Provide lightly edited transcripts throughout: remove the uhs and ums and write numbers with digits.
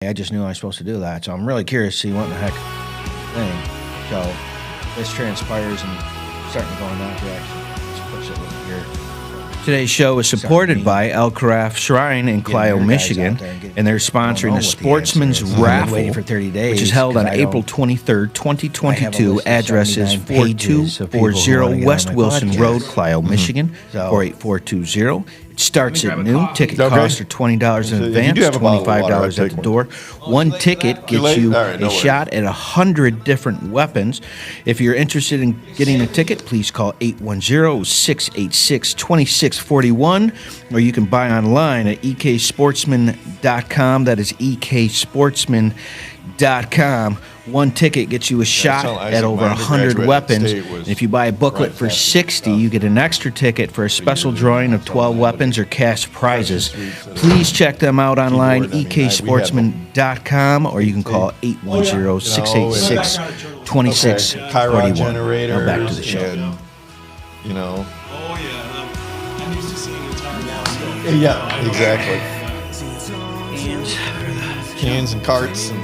I just knew I was supposed to do that, so I'm really curious to see what the heck thing. So this transpires and starting to go in that direction. Let's push it a little here. Today's show is supported by El Carafe Shrine in Clio, Michigan, and they're sponsoring the Sportsman's Raffle, for 30 days, which is held on April 23rd, 2022. Address is 4240 West Wilson Road, Clio, Michigan, 48420. It starts at noon. Ticket costs are $20 in advance, $25 at the door. One ticket gets you a shot at 100 different weapons. If you're interested in getting a ticket, please call 810-686-2641, or you can buy online at eksportsman.com. That is eksportsman.com. One ticket gets you a shot at over 100 weapons. And if you buy a booklet for $60, you get an extra ticket for a special drawing of 12 weapons or cash prizes. Please check them out online, eksportsman.com, or you can call 810-686-2641. Now back to the show. You know. Oh, yeah. I'm used to seeing entire walls. Yeah, exactly. Cans and carts. And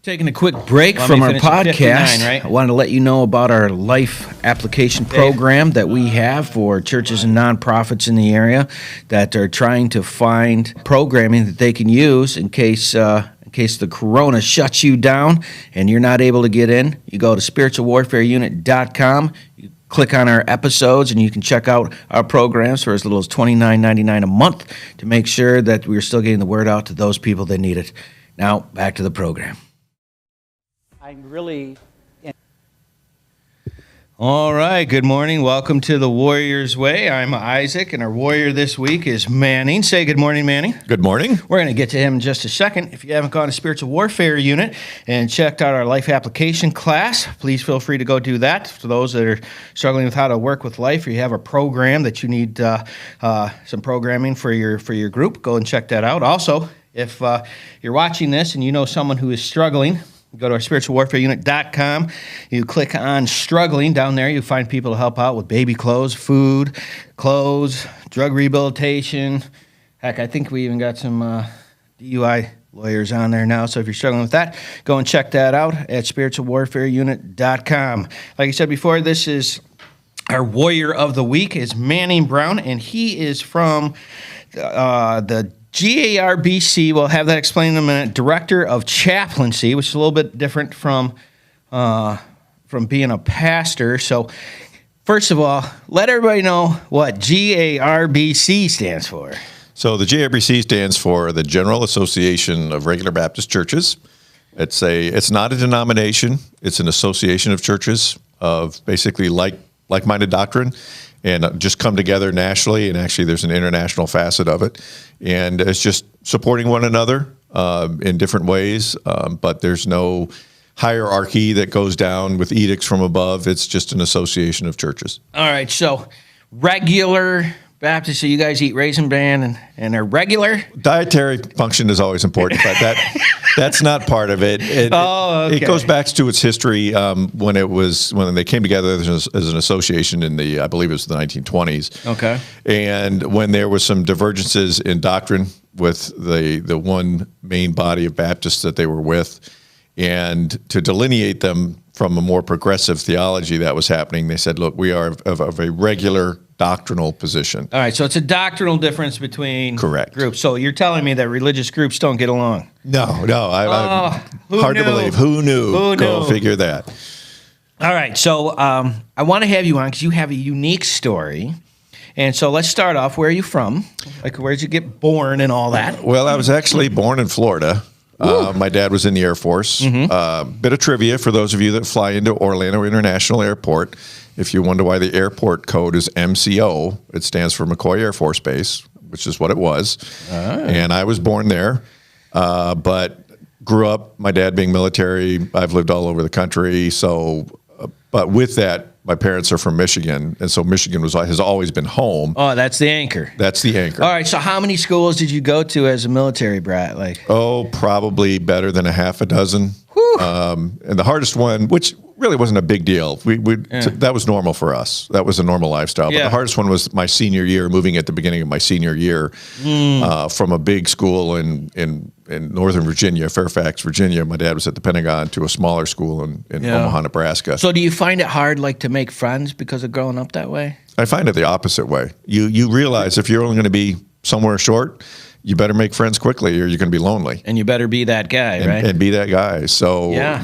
Taking a quick break from our podcast, right? I wanted to let you know about our life application program that we have for churches and nonprofits in the area that are trying to find programming that they can use in case the corona shuts you down and you're not able to get in. You go to spiritualwarfareunit.com. You click on our episodes, and you can check out our programs for as little as $29.99 a month to make sure that we're still getting the word out to those people that need it. Now, back to the program. I'm really... All right, good morning. Welcome to the Warrior's Way. I'm Isaac, and our warrior this week is Manning. Say good morning, Manning. Good morning. We're going to get to him in just a second. If you haven't gone to Spiritual Warfare Unit and checked out our life application class, please feel free to go do that. For those that are struggling with how to work with life, or you have a program that you need some programming for your group, go and check that out. Also, if you're watching this and you know someone who is struggling, go to our spiritualwarfareunit.com. You click on struggling down there. You find people to help out with baby clothes, food, clothes, drug rehabilitation. Heck, I think we even got some DUI lawyers on there now. So if you're struggling with that, go and check that out at spiritualwarfareunit.com. Like I said before, this is our warrior of the week is Manning Brown, and he is from the GARBC, we'll have that explained in a minute, Director of Chaplaincy, which is a little bit different from being a pastor. So first of all, let everybody know what GARBC stands for. So the GARBC stands for the General Association of Regular Baptist Churches. It's not a denomination. It's an association of churches of basically like-minded doctrine, and just come together nationally, and actually there's an international facet of it. And it's just supporting one another in different ways, but there's no hierarchy that goes down with edicts from above. It's just an association of churches. All right, so regular Baptist, so you guys eat Raisin Bran and are regular? Dietary function is always important, but that's not part of it. It goes back to its history when they came together as an association in I believe it was the 1920s. Okay. And when there was some divergences in doctrine with the one main body of Baptists that they were with, and to delineate them from a more progressive theology that was happening, they said, look, we are of a regular doctrinal position. All right, so it's a doctrinal difference between groups. So you're telling me that religious groups don't get along? No, hard to believe. Who knew? Go figure that. All right, so I want to have you on because you have a unique story. And so let's start off. Where are you from? Like, where did you get born and all that? Well, I was actually born in Florida. My dad was in the Air Force. Mm-hmm. Bit of trivia for those of you that fly into Orlando International Airport. If you wonder why the airport code is MCO, it stands for McCoy Air Force Base, which is what it was. And I was born there, but grew up, my dad being military. I've lived all over the country. So, but with that, my parents are from Michigan, and so Michigan has always been home. Oh, that's the anchor. That's the anchor. All right, so how many schools did you go to as a military brat? Probably better than a half a dozen. And the hardest one, which really wasn't a big deal. That was normal for us. That was a normal lifestyle. But Yeah. the hardest one was my senior year, moving at the beginning of my senior year from a big school in Northern Virginia, Fairfax, Virginia. My dad was at the Pentagon, to a smaller school in Yeah. Omaha, Nebraska. So do you find it hard, like, to make friends because of growing up that way? I find it the opposite way. You realize if you're only going to be somewhere short, you better make friends quickly, or you're going to be lonely. And you better be that guy, right? And be that guy. So, Yeah.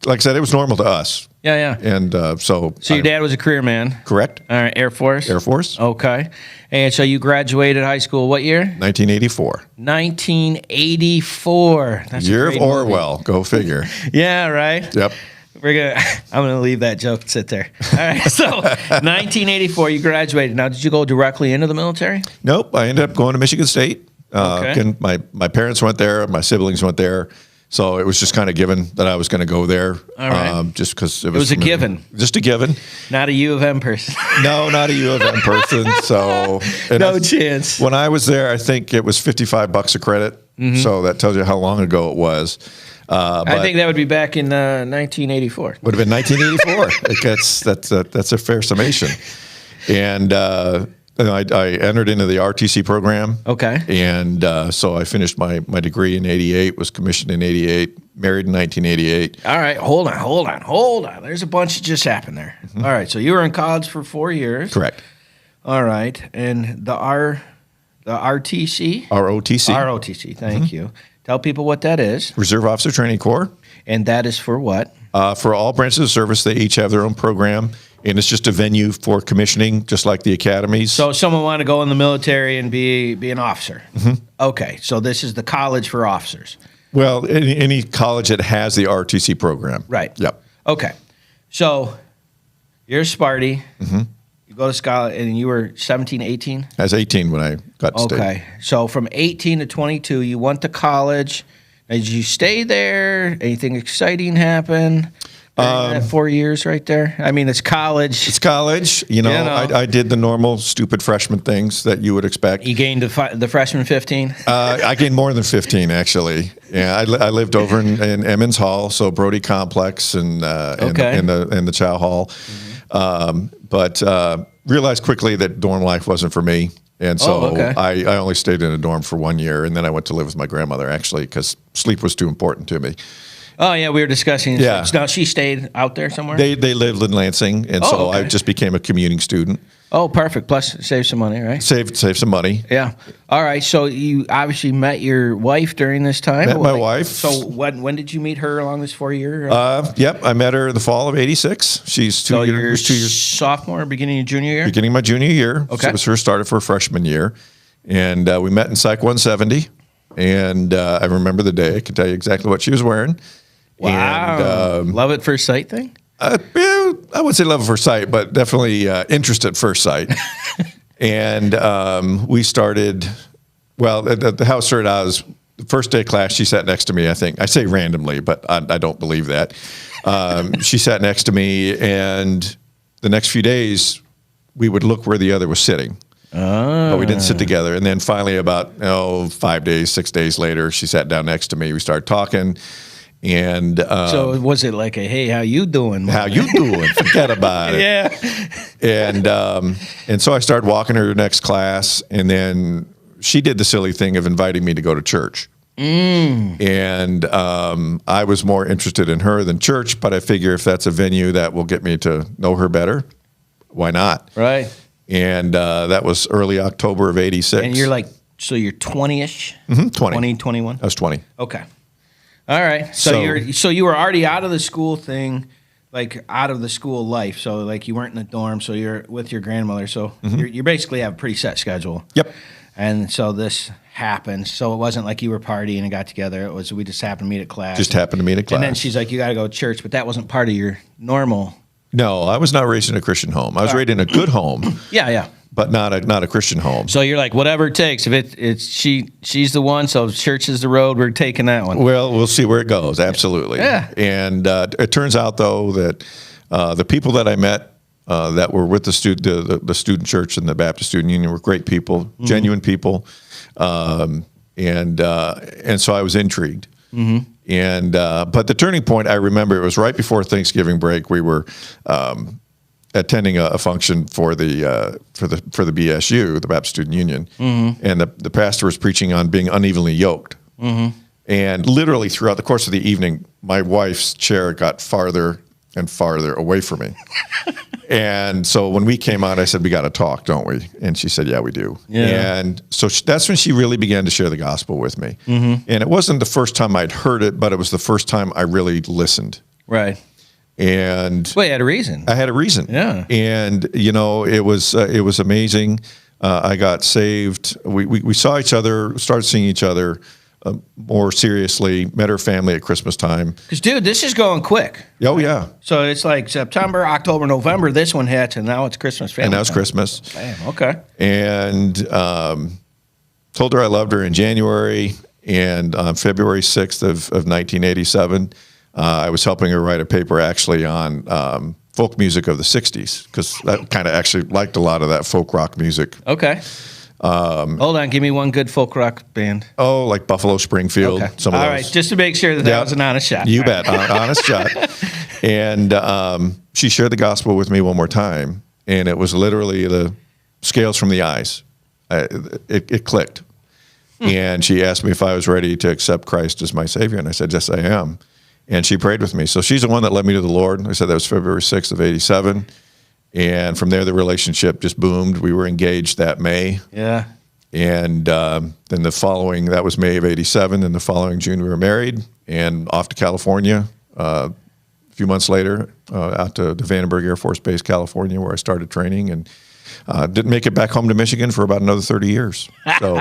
like I said, it was normal to us. Yeah. And so Your dad was a career man. correct? All right, Air Force? Air Force, Okay. And so you graduated high school what year? 1984. 1984. That's a Year of great movie. Orwell. Go figure. Yeah, right? Yep. I'm gonna leave that joke sit there. All right, so 1984, you graduated. Now, did you go directly into the military? Nope. I ended up going to Michigan State. Okay. My parents went there. My siblings went there. So it was just kind of given that I was going to go there. All right. Just because it was a given. Just a given. Not a U of M person. No, not a U of M person. So No chance. When I was there, I think it was $55 a credit. So that tells you how long ago it was. I think that would be back in 1984. Would have been 1984. That's a fair summation. And I entered into the RTC program. Okay. And so I finished my degree in 88, was commissioned in 88, married in 1988. All right, hold on. There's a bunch that just happened there. All right, so you were in college for 4 years. Correct. All right, and the RTC? ROTC. ROTC, thank you. Tell people what that is. Reserve Officer Training Corps. And that is for what? For all branches of service, they each have their own program. And it's just a venue for commissioning, just like the academies. So if someone want to go in the military and be an officer. Okay, so this is the college for officers. Well, any college that has the RTC program. Right. Yep. Okay, so you're a Sparty. You go to college, and you were 17, 18? I was 18 when I got to state. Okay, so from 18 to 22, you went to college. Did you stay there? Anything exciting happen during that 4 years right there? I mean, it's college. It's college. I did the normal stupid freshman things that you would expect. You gained the freshman 15? I gained more than 15, actually. Yeah, I lived over in Emmons Hall, so Brody Complex and the Chow Hall. But realized quickly that dorm life wasn't for me. And so I only stayed in a dorm for 1 year, and then I went to live with my grandmother, actually, because sleep was too important to me. Oh, yeah, we were discussing. Yeah. Now, she stayed out there somewhere? They lived in Lansing, and so I just became a commuting student. Oh, perfect. Plus, save some money, right? Save some money. Yeah. All right. So you obviously met your wife during this time. Met my wife. So when did you meet her along this 4 year? Yep, I met her in the fall of '86. She's 2 years. 2 years. Sophomore, beginning of junior year. Beginning of my junior year. Okay. So it was her started for a freshman year, and we met in Psych 170. And I remember the day. I can tell you exactly what she was wearing. Wow. And, love at first sight thing? I wouldn't say love at first sight, but definitely interest at first sight. And we started, well, the how it started out is the first day of class, she sat next to me, I think. I say randomly, but I don't believe that. She sat next to me, and the next few days, we would look where the other was sitting. But we didn't sit together. And then finally, about 5 days, 6 days later, she sat down next to me. We started talking. And so was it like a, hey, how you doing? How you doing? Forget about it. Yeah. And so I started walking her to the next class, and then she did the silly thing of inviting me to go to church. And I was more interested in her than church, but I figure if that's a venue that will get me to know her better, why not? Right. And that was early October of '86. And you're like, so you're 20-ish? 20. 21? I was 20. Okay. All right. So you were already out of the school thing, like out of the school life. So like you weren't in the dorm, so you're with your grandmother. So you basically have a pretty set schedule. Yep. And so this happened. So it wasn't like you were partying and got together. It was we just happened to meet at class. Just happened to meet at class. And then she's like, you got to go to church, but that wasn't part of your normal. No, I was not raised in a Christian home. I was raised in a good home. Yeah. But not a Christian home. So you're like, whatever it takes. If she's the one, so if church is the road, we're taking that one. Well, we'll see where it goes. Absolutely. Yeah. And it turns out though that the people that I met that were with the student church and the Baptist Student Union were great people, genuine people, and so I was intrigued. And but the turning point, I remember, it was right before Thanksgiving break. We were attending a function for the BSU, the Baptist Student Union, and the pastor was preaching on being unevenly yoked. And literally throughout the course of the evening, my wife's chair got farther and farther away from me. And so when we came out, I said, "We got to talk, don't we?" And she said, "Yeah, we do." Yeah. And so that's when she really began to share the gospel with me. And it wasn't the first time I'd heard it, but it was the first time I really listened. Right. And Well, you had a reason. I had a reason. Yeah. And it was amazing. I got saved. We saw each other, started seeing each other more seriously. Met her family at Christmas time. Because, dude, this is going quick. Oh yeah. So it's like September, October, November. This one hits, and now it's Christmas. Family And now it's time. Christmas. Bam. Okay. And told her I loved her in January. And on February 6th of 1987, I was helping her write a paper actually on folk music of the 60s, because I kind of actually liked a lot of that folk rock music. Okay. Hold on. Give me one good folk rock band. Oh, like Buffalo Springfield. Okay. Some of All those. right. Just to make sure that Yeah. was an honest shot. You All bet. Honest shot. And she shared the gospel with me one more time, and it was literally the scales from the eyes. It clicked. And she asked me if I was ready to accept Christ as my Savior, and I said, "Yes, I am." And she prayed with me. So she's the one that led me to the Lord. I said that was February 6th of 87. And from there, the relationship just boomed. We were engaged that May. Yeah. And then that was May of 87. And the following June, we were married and off to California. A few months later, out to the Vandenberg Air Force Base, California, where I started training, and didn't make it back home to Michigan for about another 30 years. So,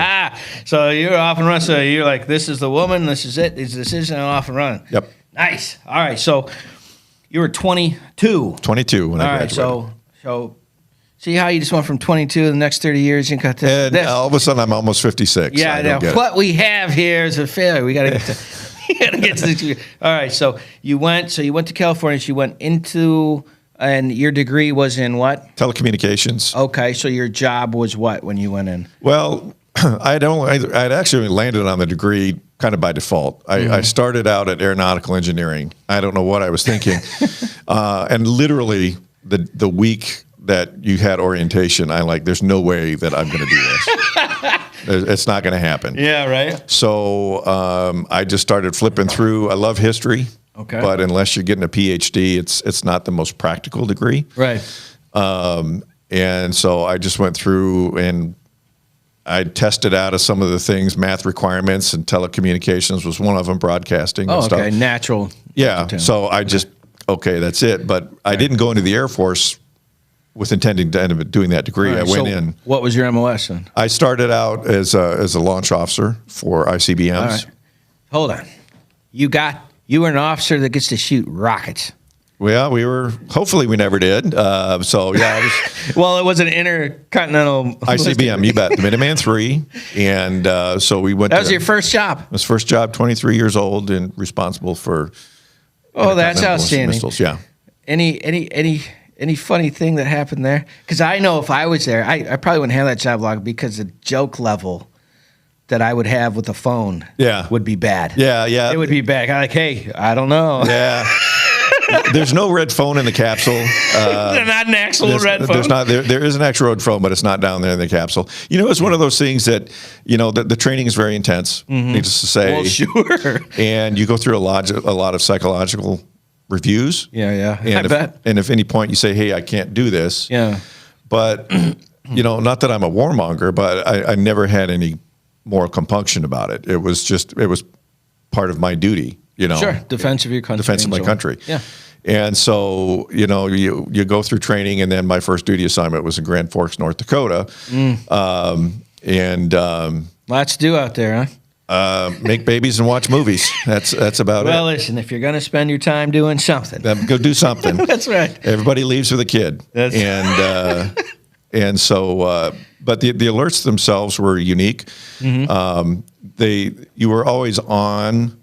So you're off and running. So you're like, this is the woman. This is it. This decision. I'm off and running. Yep. Nice. All right. So you were 22. 22 when I All right. graduated. So see how you just went from 22 to the next 30 years. You got this. And this. all of a sudden, I'm almost 56. Yeah. I don't get it. What we have here is a failure. We got to get to. We got to get to the. All right. So you went to California. So you went into. And your degree was in what? Telecommunications. Okay, so your job was what when you went in? Well, I'd actually landed on the degree kind of by default. I started out at aeronautical engineering. I don't know what I was thinking. And literally the week that you had orientation, I'm like, there's no way that I'm going to do this. It's not going to happen. Yeah, right. So I just started flipping through. I love history. Okay. But unless you're getting a PhD, it's not the most practical degree. Right. And so I just went through and I tested out of some of the things, math requirements, and telecommunications was one of them, broadcasting and Oh, stuff. okay. Natural. Yeah. So I just, okay, that's it. But I didn't go into the Air Force with intending to end up doing that degree. All right, I went so in. What was your MOS then? I started out as a launch officer for ICBMs. All right. Hold on. You were an officer that gets to shoot rockets. Well, hopefully we never did. So yeah, I was Well, it was an intercontinental ICBM, you bet, the Minuteman III. And so we went That was your first job. His first job, 23 years old and responsible for Oh, that's intercontinental outstanding. missiles. Yeah. Any funny thing that happened there? Because I know if I was there, I probably wouldn't have that job long because the joke level that I would have with the phone would be bad. Yeah, yeah. It would be bad. I'm like, hey, I don't know. Yeah. There's no red phone in the capsule. Not an actual red phone. There's not. There is an actual red phone, but it's not down there in the capsule. It's one of those things that the training is very intense. Needless to say. Well, sure. And you go through a lot of psychological reviews. Yeah. And if any point you say, hey, I can't do this. Yeah. But not that I'm a warmonger, but I never had any moral compunction about it. It was part of my duty. Sure. Defense of your country. Defense of my country. Yeah. And so, you go through training, and then my first duty assignment was in Grand Forks, North Dakota. Lots to do out there, huh? Make babies and watch movies. That's about Well, it. listen, if you're going to spend your time doing something. Go do something. That's right. Everybody leaves with a kid. And so, but the alerts themselves were unique. You were always on,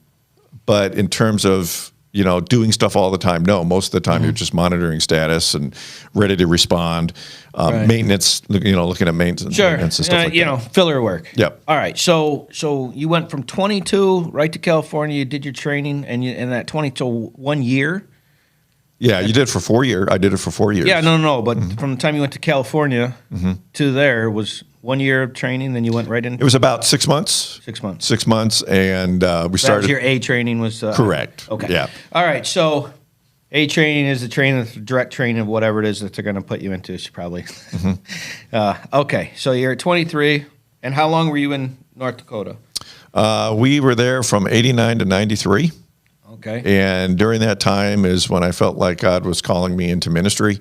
but in terms of doing stuff all the time. No, most of the time you're just monitoring status and ready to respond. Right. Maintenance, looking at maintenance, Sure. maintenance and stuff like that. Filler work. Yep. All right. So you went from 22 right to California. You did your training, and that 22 1 year. Yeah, you did it for 4 years. I did it for 4 years. Yeah, no. But from the time you went to California to there was 1 year of training. Then you went right in. It was about 6 months. 6 months. 6 months, and we That was started. your A training was Correct. Okay. Yeah. All right. So A training is the training, the direct training of whatever it is that they're going to put you into. Probably. Okay. So you're at 23, and how long were you in North Dakota? We were there from 89 to 93. Okay. And during that time is when I felt like God was calling me into ministry.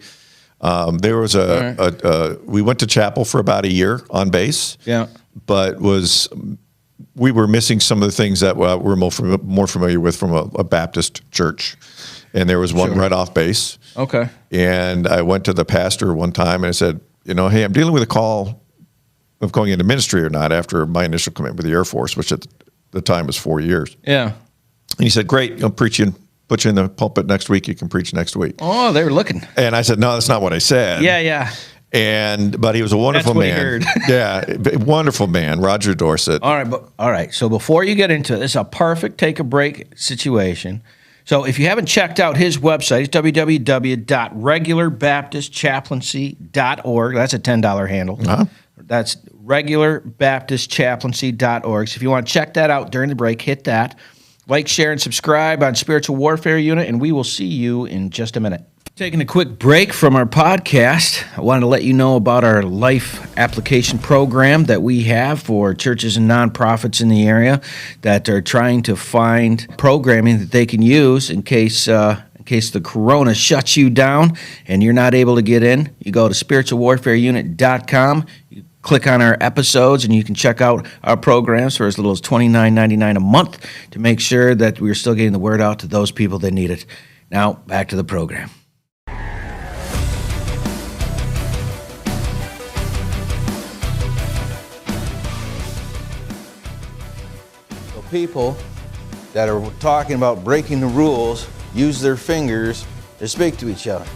There was we went to chapel for about a year on base. Yeah. But we were missing some of the things that we're more familiar with from a Baptist church. And there was one right off base. Okay. And I went to the pastor one time and I said, hey, I'm dealing with a call of going into ministry or not after my initial commitment with the Air Force, which at the time was 4 years. Yeah. And he said, great, I'll preach you, put you in the pulpit next week. You can preach next week. Oh, they were looking. And I said, no, that's not what I said. Yeah. But he was a wonderful That's what he man. heard. Yeah, wonderful man, Roger Dorsett. All right. So before you get into it, this is a perfect take a break situation. So if you haven't checked out his website, it's www.regularbaptistchaplaincy.org. That's a $10 handle. Uh-huh. That's regularbaptistchaplaincy.org. So if you want to check that out during the break, hit that. Like, share, and subscribe on Spiritual Warfare Unit, and we will see you in just a minute. Taking a quick break from our podcast, I wanted to let you know about our life application program that we have for churches and nonprofits in the area that are trying to find programming that they can use in case the corona shuts you down and you're not able to get in. You go to spiritualwarfareunit.com. You click on our episodes, and you can check out our programs for as little as $29.99 a month to make sure that we're still getting the word out to those people that need it. Now, back to the program. So people that are talking about breaking the rules use their fingers to speak to each other.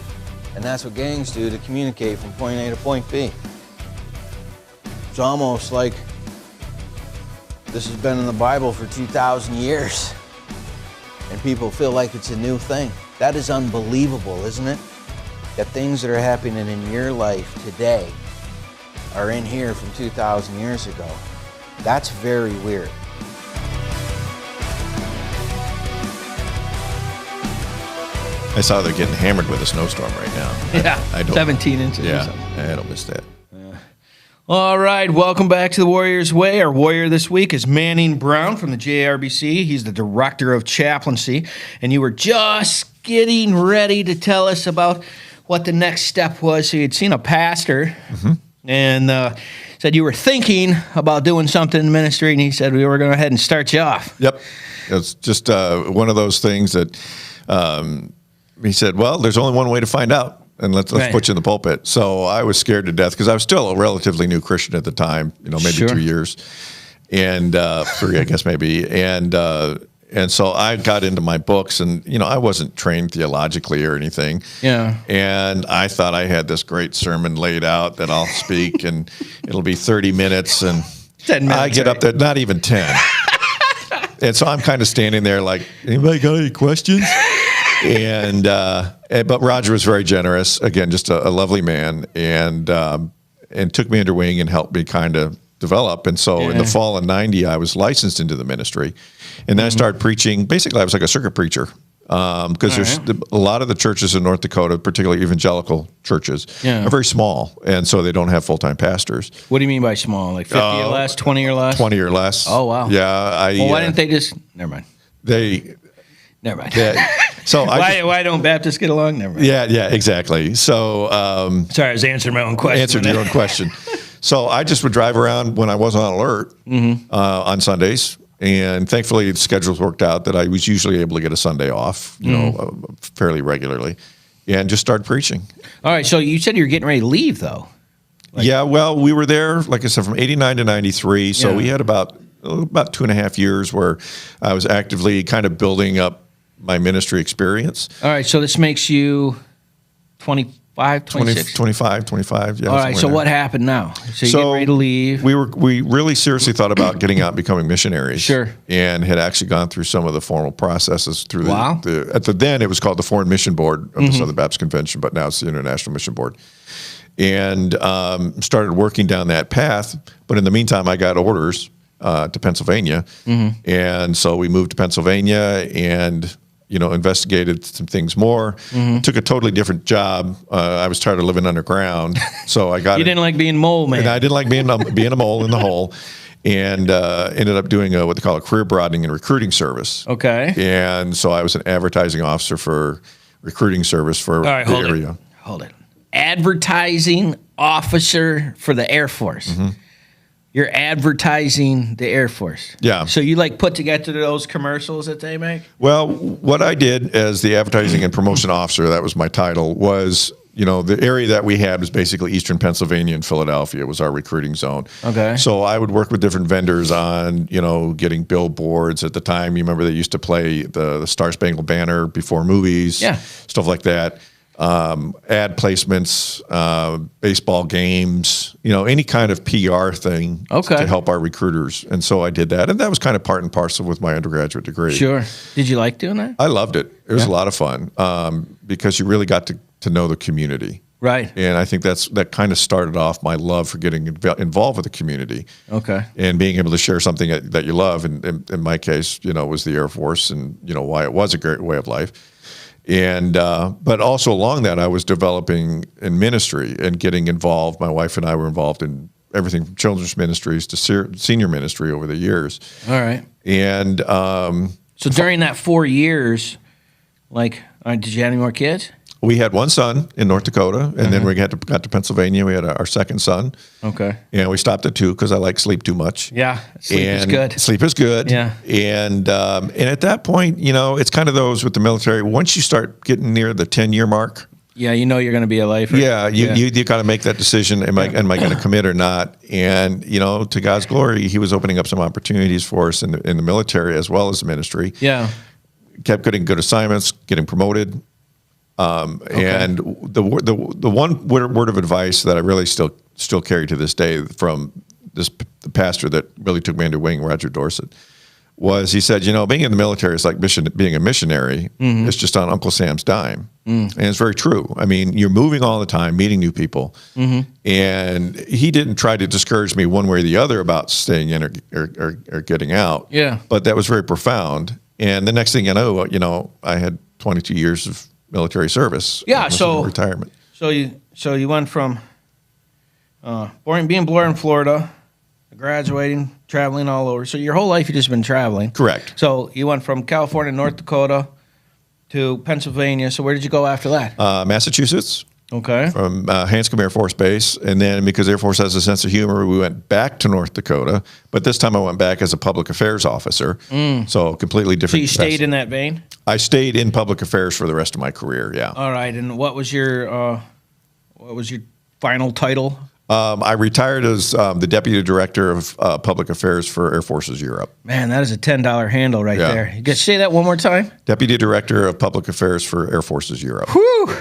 And that's what gangs do to communicate from point A to point B. It's almost like this has been in the Bible for 2,000 years, and people feel like it's a new thing. That is unbelievable, isn't it? That things that are happening in your life today are in here from 2,000 years ago. That's very weird. I saw they're getting hammered with a snowstorm right now. Yeah, I don't, 17 inches or Yeah, something. I don't miss that. All right, welcome back to the Warrior's Way. Our warrior this week is Manning Brown from the JRBC. He's the director of chaplaincy, and you were just getting ready to tell us about what the next step was. So you'd seen a pastor and said you were thinking about doing something in ministry, and he said we were going to go ahead and start you off. Yep. It's just one of those things that he said, well, there's only one way to find out. And let's Right. put you in the pulpit. So I was scared to death because I was still a relatively new Christian at the time, maybe Sure. 2 years, and 3, I guess maybe. And so I got into my books, and I wasn't trained theologically or anything. Yeah. And I thought I had this great sermon laid out that I'll speak, and it'll be 30 minutes, and 10 minutes, I get up there, not even 10. And so I'm kind of standing there like, anybody got any questions? But Roger was very generous. Again, just a lovely man, and took me under wing and helped me kind of develop. And so in the fall of '90, I was licensed into the ministry, and then I started preaching. Basically, I was like a circuit preacher because there's a lot of the churches in North Dakota, particularly evangelical churches, are very small, and so they don't have full-time pastors. What do you mean by small? Like 50 or less, 20 or less? 20 or less. Oh, wow. Yeah. Well, why didn't they just... Never mind. Never mind. So Why don't Baptists get along? Never mind. Yeah, exactly. So Sorry, I was answering my own question. answered your own question. So I just would drive around when I wasn't on alert on Sundays, and thankfully the schedules worked out that I was usually able to get a Sunday off, fairly regularly, and just start preaching. All right, so you said you were getting ready to leave, though. Yeah, well, we were there, like I said, from '89 to '93, so Yeah. we had about 2.5 years where I was actively kind of building up my ministry experience. All right, so this makes you 25, 26? 25, yeah. All right, so what happened now? So you getting ready to leave? We really seriously thought about getting out and becoming missionaries. Sure. And had actually gone through some of the formal processes through Wow. then it was called the Foreign Mission Board of the Southern Baptist Convention, but now it's the International Mission Board. And started working down that path. But in the meantime, I got orders to Pennsylvania. And so we moved to Pennsylvania and investigated some things more. Took a totally different job. I was tired of living underground, so I got. You didn't like being mole man. And I didn't like being a mole in the hole, and ended up doing what they call a career broadening and recruiting service. Okay. And so I was an advertising officer for recruiting service for All right, the area. Hold it. Advertising officer for the Air Force. You're advertising the Air Force. Yeah. So you put together those commercials that they make? Well, what I did as the advertising and promotion officer, that was my title, was, the area that we had was basically Eastern Pennsylvania and Philadelphia was our recruiting zone. Okay. So I would work with different vendors on, getting billboards. At the time, you remember they used to play the Star Spangled Banner before movies. Yeah. Stuff like that. Ad placements, baseball games, any kind of PR thing to help our recruiters. And so I did that. And that was kind of part and parcel with my undergraduate degree. Sure. Did you like doing that? I loved it. It was a lot of fun because you really got to know the community. Right. And I think that kind of started off my love for getting involved with the community. Okay. And being able to share something that you love. And in my case, was the Air Force and, why it was a great way of life. And but also along that, I was developing in ministry and getting involved. My wife and I were involved in everything from children's ministries to senior ministry over the years. All right. And so during that 4 years, did you have any more kids? we had one son in North Dakota, and then we got to Pennsylvania. We had our second son. Okay. And we stopped at 2 because I like sleep too much. Yeah, sleep is good. Sleep is good. Yeah. And at that point, it's kind of those with the military. Once you start getting near the 10-year mark, yeah, you know you're going to be a lifer. yeah, you got to make that decision. Am I going to commit or not? And to God's glory, He was opening up some opportunities for us in the military as well as the ministry. Yeah. Kept getting good assignments, getting promoted. And the one word of advice that I really still carry to this day from the pastor that really took me under wing, Roger Dorsett, was he said, being in the military is like being a missionary. Mm-hmm. It's just on Uncle Sam's dime. Mm. And it's very true. I mean, you're moving all the time, meeting new people. Mm-hmm. And he didn't try to discourage me one way or the other about staying in or getting out. Yeah. But that was very profound. And the next thing you know, I had 22 years of military service. Yeah. So retirement. So you went from being born in Florida, graduating, traveling all over. So your whole life you've just been traveling. Correct. So you went from California, North Dakota, to Pennsylvania. So where did you go after that? Massachusetts. Okay. From Hanscom Air Force Base. And then because Air Force has a sense of humor, we went back to North Dakota. But this time I went back as a public affairs officer. So completely different. So you stayed in that vein? I stayed in public affairs for the rest of my career, yeah. All right. And what was your final title? I retired as the Deputy Director of Public Affairs for Air Forces Europe. Man, that is a $10 handle right there. You can say that one more time? Deputy Director of Public Affairs for Air Forces Europe. Whew!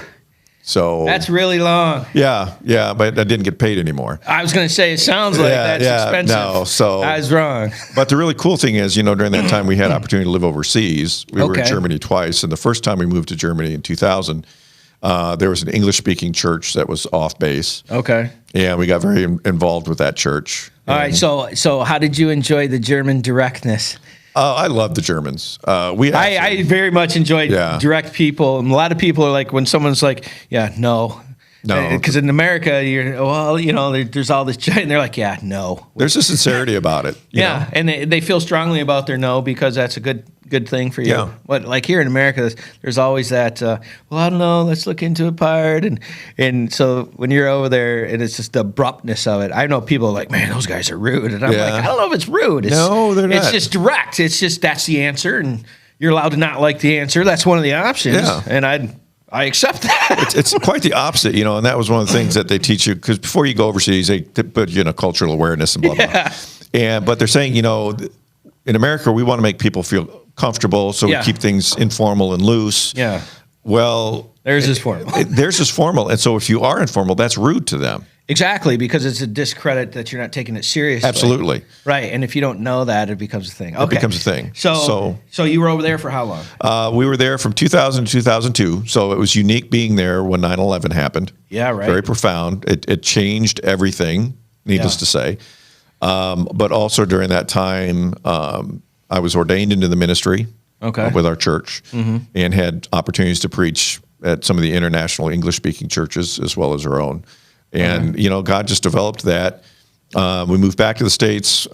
So that's really long. Yeah, but I didn't get paid anymore. I was going to say, it sounds like that's expensive. No, so I was wrong. But the really cool thing is, during that time we had opportunity to live overseas. We were in Germany twice, and the first time we moved to Germany in 2000, there was an English-speaking church that was off base. Okay. And we got very involved with that church. All right. So how did you enjoy the German directness? I love the Germans. I very much enjoy direct people. And a lot of people are like, when someone's like, no. Because in America, there's all this, and they're like, no. There's a sincerity about it. You know? And they feel strongly about their no because that's a good thing for you. Yeah. But like here in America, there's always that, I don't know, let's look into it part. And so when you're over there and it's just the abruptness of it, I know people are like, man, those guys are rude. And I'm like, I don't know if it's rude. No, they're not. It's just direct. It's just, that's the answer. And you're allowed to not like the answer. That's one of the options. Yeah. And I accept that. It's quite the opposite, and that was one of the things that they teach you, because before you go overseas, they put you in cultural awareness and blah, blah. But they're saying, in America, we want to make people feel comfortable, so Yeah. we keep things informal and loose. Yeah. Well, There's his formal. theirs is formal, and so if you are informal, that's rude to them. Exactly, because it's a discredit that you're not taking it seriously. Absolutely. Right, and if you don't know that, it becomes a thing. Okay. It becomes a thing. So you were over there for how long? We were there from 2000 to 2002, so it was unique being there when 9/11 happened. Yeah, right. Very profound. It changed everything, needless Yeah. to say. But also during that time, I was ordained into the ministry with our church and had opportunities to preach at some of the international English-speaking churches as well as our own. And, God just developed that. We moved back to the States,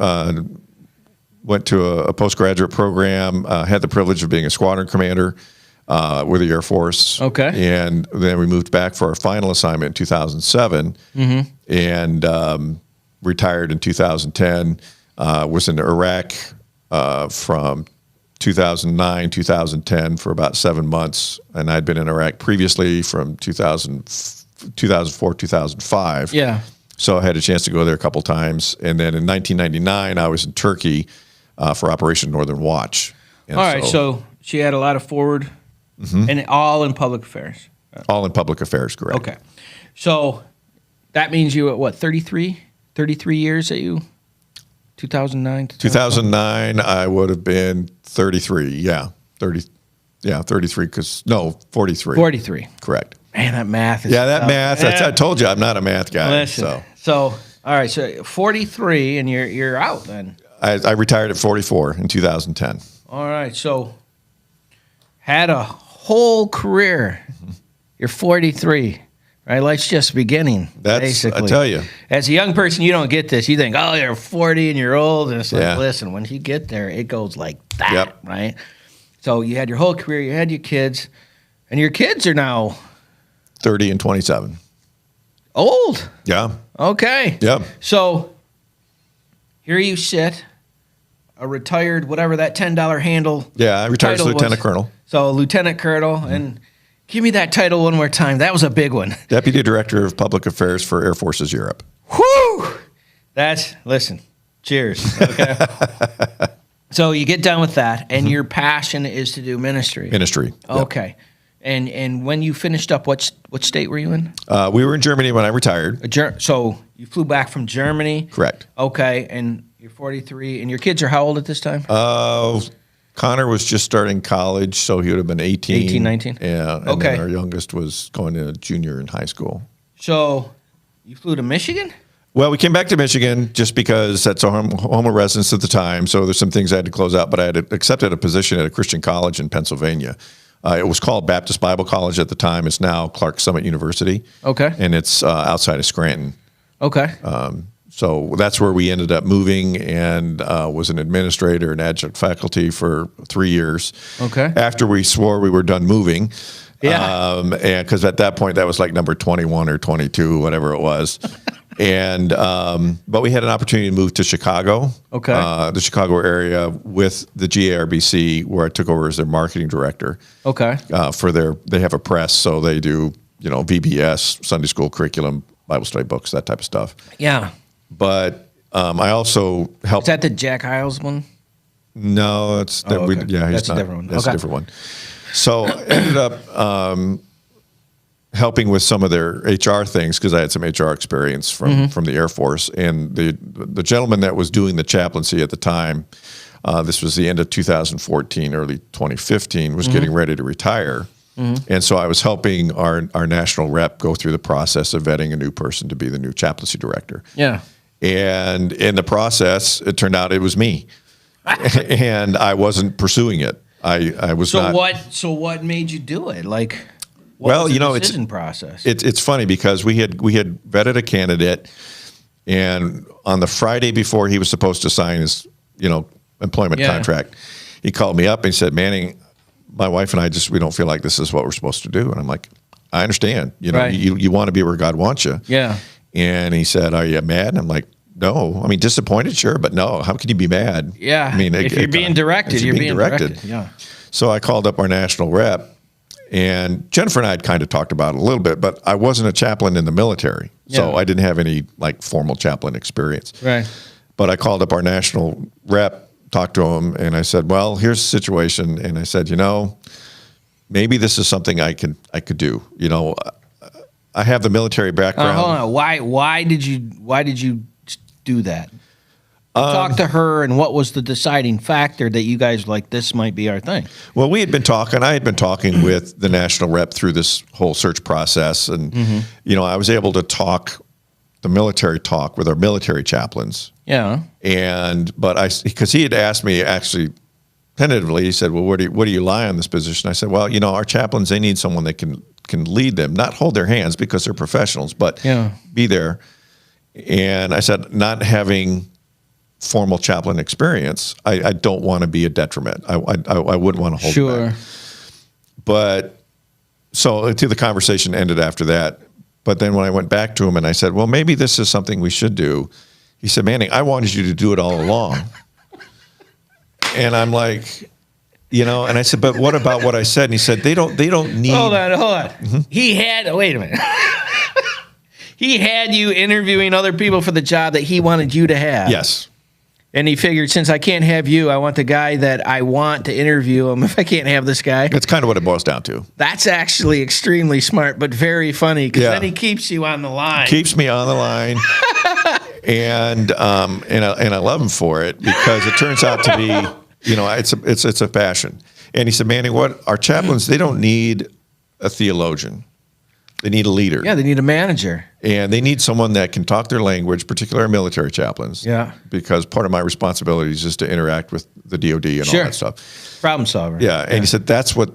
went to a postgraduate program, had the privilege of being a squadron commander with the Air Force. Okay. And then we moved back for our final assignment in 2007 and retired in 2010. Was in Iraq from 2009, 2010 for about 7 months. And I'd been in Iraq previously from 2004, 2005. Yeah. So I had a chance to go there a couple times. And then in 1999, I was in Turkey for Operation Northern Watch. And All right, so she had a lot of forward and all in public affairs. all in public affairs, correct. Okay. So that means you at what, 33 years that you 2009 to 2009, I would have been 33. Yeah. 33 no, 43. 43. Correct. Man, that math is Yeah, that tough. math. I told you I'm not a math guy. Listen. So all right, so 43 and you're out then. I retired at 44 in 2010. All right, so had a whole career. You're 43, right? Life's just beginning. That's, basically. I tell you. As a young person, you don't get this. You think, oh, you're 40 and you're old. And it's like, Yeah. listen, when you get there, it goes like that, Yep. right? So you had your whole career, you had your kids, and your kids are now 30 and 27. old. Yeah. Okay. Yep. So here you sit, a retired, whatever that $10 handle. Yeah, I retired as title Lieutenant was. Colonel. So Lieutenant Colonel, and give me that title one more time. That was a big one. Deputy Director of Public Affairs for Air Forces Europe. Whew! Listen, cheers. Okay. So you get done with that, and your passion is to do ministry. Ministry. Yep. Okay. And when you finished up, what state were you in? We were in Germany when I retired. So you flew back from Germany. Correct. Okay, and you're 43, and your kids are how old at this time? Connor was just starting college, so he would have been 18. 18, 19? Yeah. And Okay. then our youngest was going to junior in high school. So you flew to Michigan? Well, we came back to Michigan just because that's our home of residence at the time. So there's some things I had to close out, but I had accepted a position at a Christian college in Pennsylvania. It was called Baptist Bible College at the time. It's now Clark Summit University. Okay. And it's outside of Scranton. Okay. So that's where we ended up moving and was an administrator and adjunct faculty for 3 years. Okay. After we swore we were done moving. Yeah. And because at that point that was like number 21 or 22, whatever it was. And but we had an opportunity to move to Chicago, Okay. The Chicago area with the GARBC, where I took over as their marketing director. Okay. They have a press, so they do VBS, Sunday school curriculum, Bible study books, that type of stuff. Yeah. But I also helped. Is that the Jack Hiles one? No, it's Oh, okay. he's That's a not. different one. That's Okay. a different one. So I ended up helping with some of their HR things because I had some HR experience from the Air Force, and the gentleman that was doing the chaplaincy at the time, this was the end of 2014, early 2015, was getting ready to retire. And so I was helping our national rep go through the process of vetting a new person to be the new chaplaincy director. Yeah. And in the process, it turned out it was me, and I wasn't pursuing it. I was So not. So what made you do it? Like, what Well, was the you know, it's- decision process. It's funny because we had vetted a candidate, and on the Friday before he was supposed to sign his employment Yeah. contract, he called me up and said, "Manning, my wife and I we don't feel like this is what we're supposed to do." And I'm like, "I understand. Right. You want to be where God wants you." Yeah. And he said, "Are you mad?" And I'm like, "No. I mean, disappointed, sure, but no. How can you be mad?" Yeah. I mean, if you're being directed, you're being directed. Yeah. So I called up our national rep, and Jennifer and I had kind of talked about it a little bit, but I wasn't a chaplain in the military, so Yeah. I didn't have any like formal chaplain experience. Right. But I called up our national rep talked to him, and I said, well, here's the situation. And I said, maybe this is something I could do. I have the military background. Hold on. Why did you do that? Talk to her, and what was the deciding factor that you guys like, this might be our thing? Well, I had been talking with the national rep through this whole search process. And, I was able to talk the military talk with our military chaplains. Yeah. Because he had asked me actually tentatively, he said, well, what do you lie on this position? I said, well, our chaplains, they need someone that can lead them, not hold their hands because they're professionals, but be there. And I said, not having formal chaplain experience, I don't want to be a detriment. I wouldn't want to hold it back. But so the conversation ended after that. But then when I went back to him and I said, well, maybe this is something we should do, he said, Manning, I wanted you to do it all along. And I'm like, and I said, but what about what I said? And he said, they don't need. Hold on. Mm-hmm. Wait a minute. He had you interviewing other people for the job that he wanted you to have. Yes. And he figured, since I can't have you, I want the guy that I want to interview him if I can't have this guy. That's kind of what it boils down to. That's actually extremely smart, but very funny, because then he keeps you on the line. Keeps me on the line. and I love him for it, because it turns out to be, it's a passion. And he said, Manny, our chaplains, they don't need a theologian. They need a leader. Yeah, they need a manager. And they need someone that can talk their language, particularly our military chaplains. Yeah. Because part of my responsibility is just to interact with the DOD and all that stuff. Problem solver. Yeah. And he said, that's what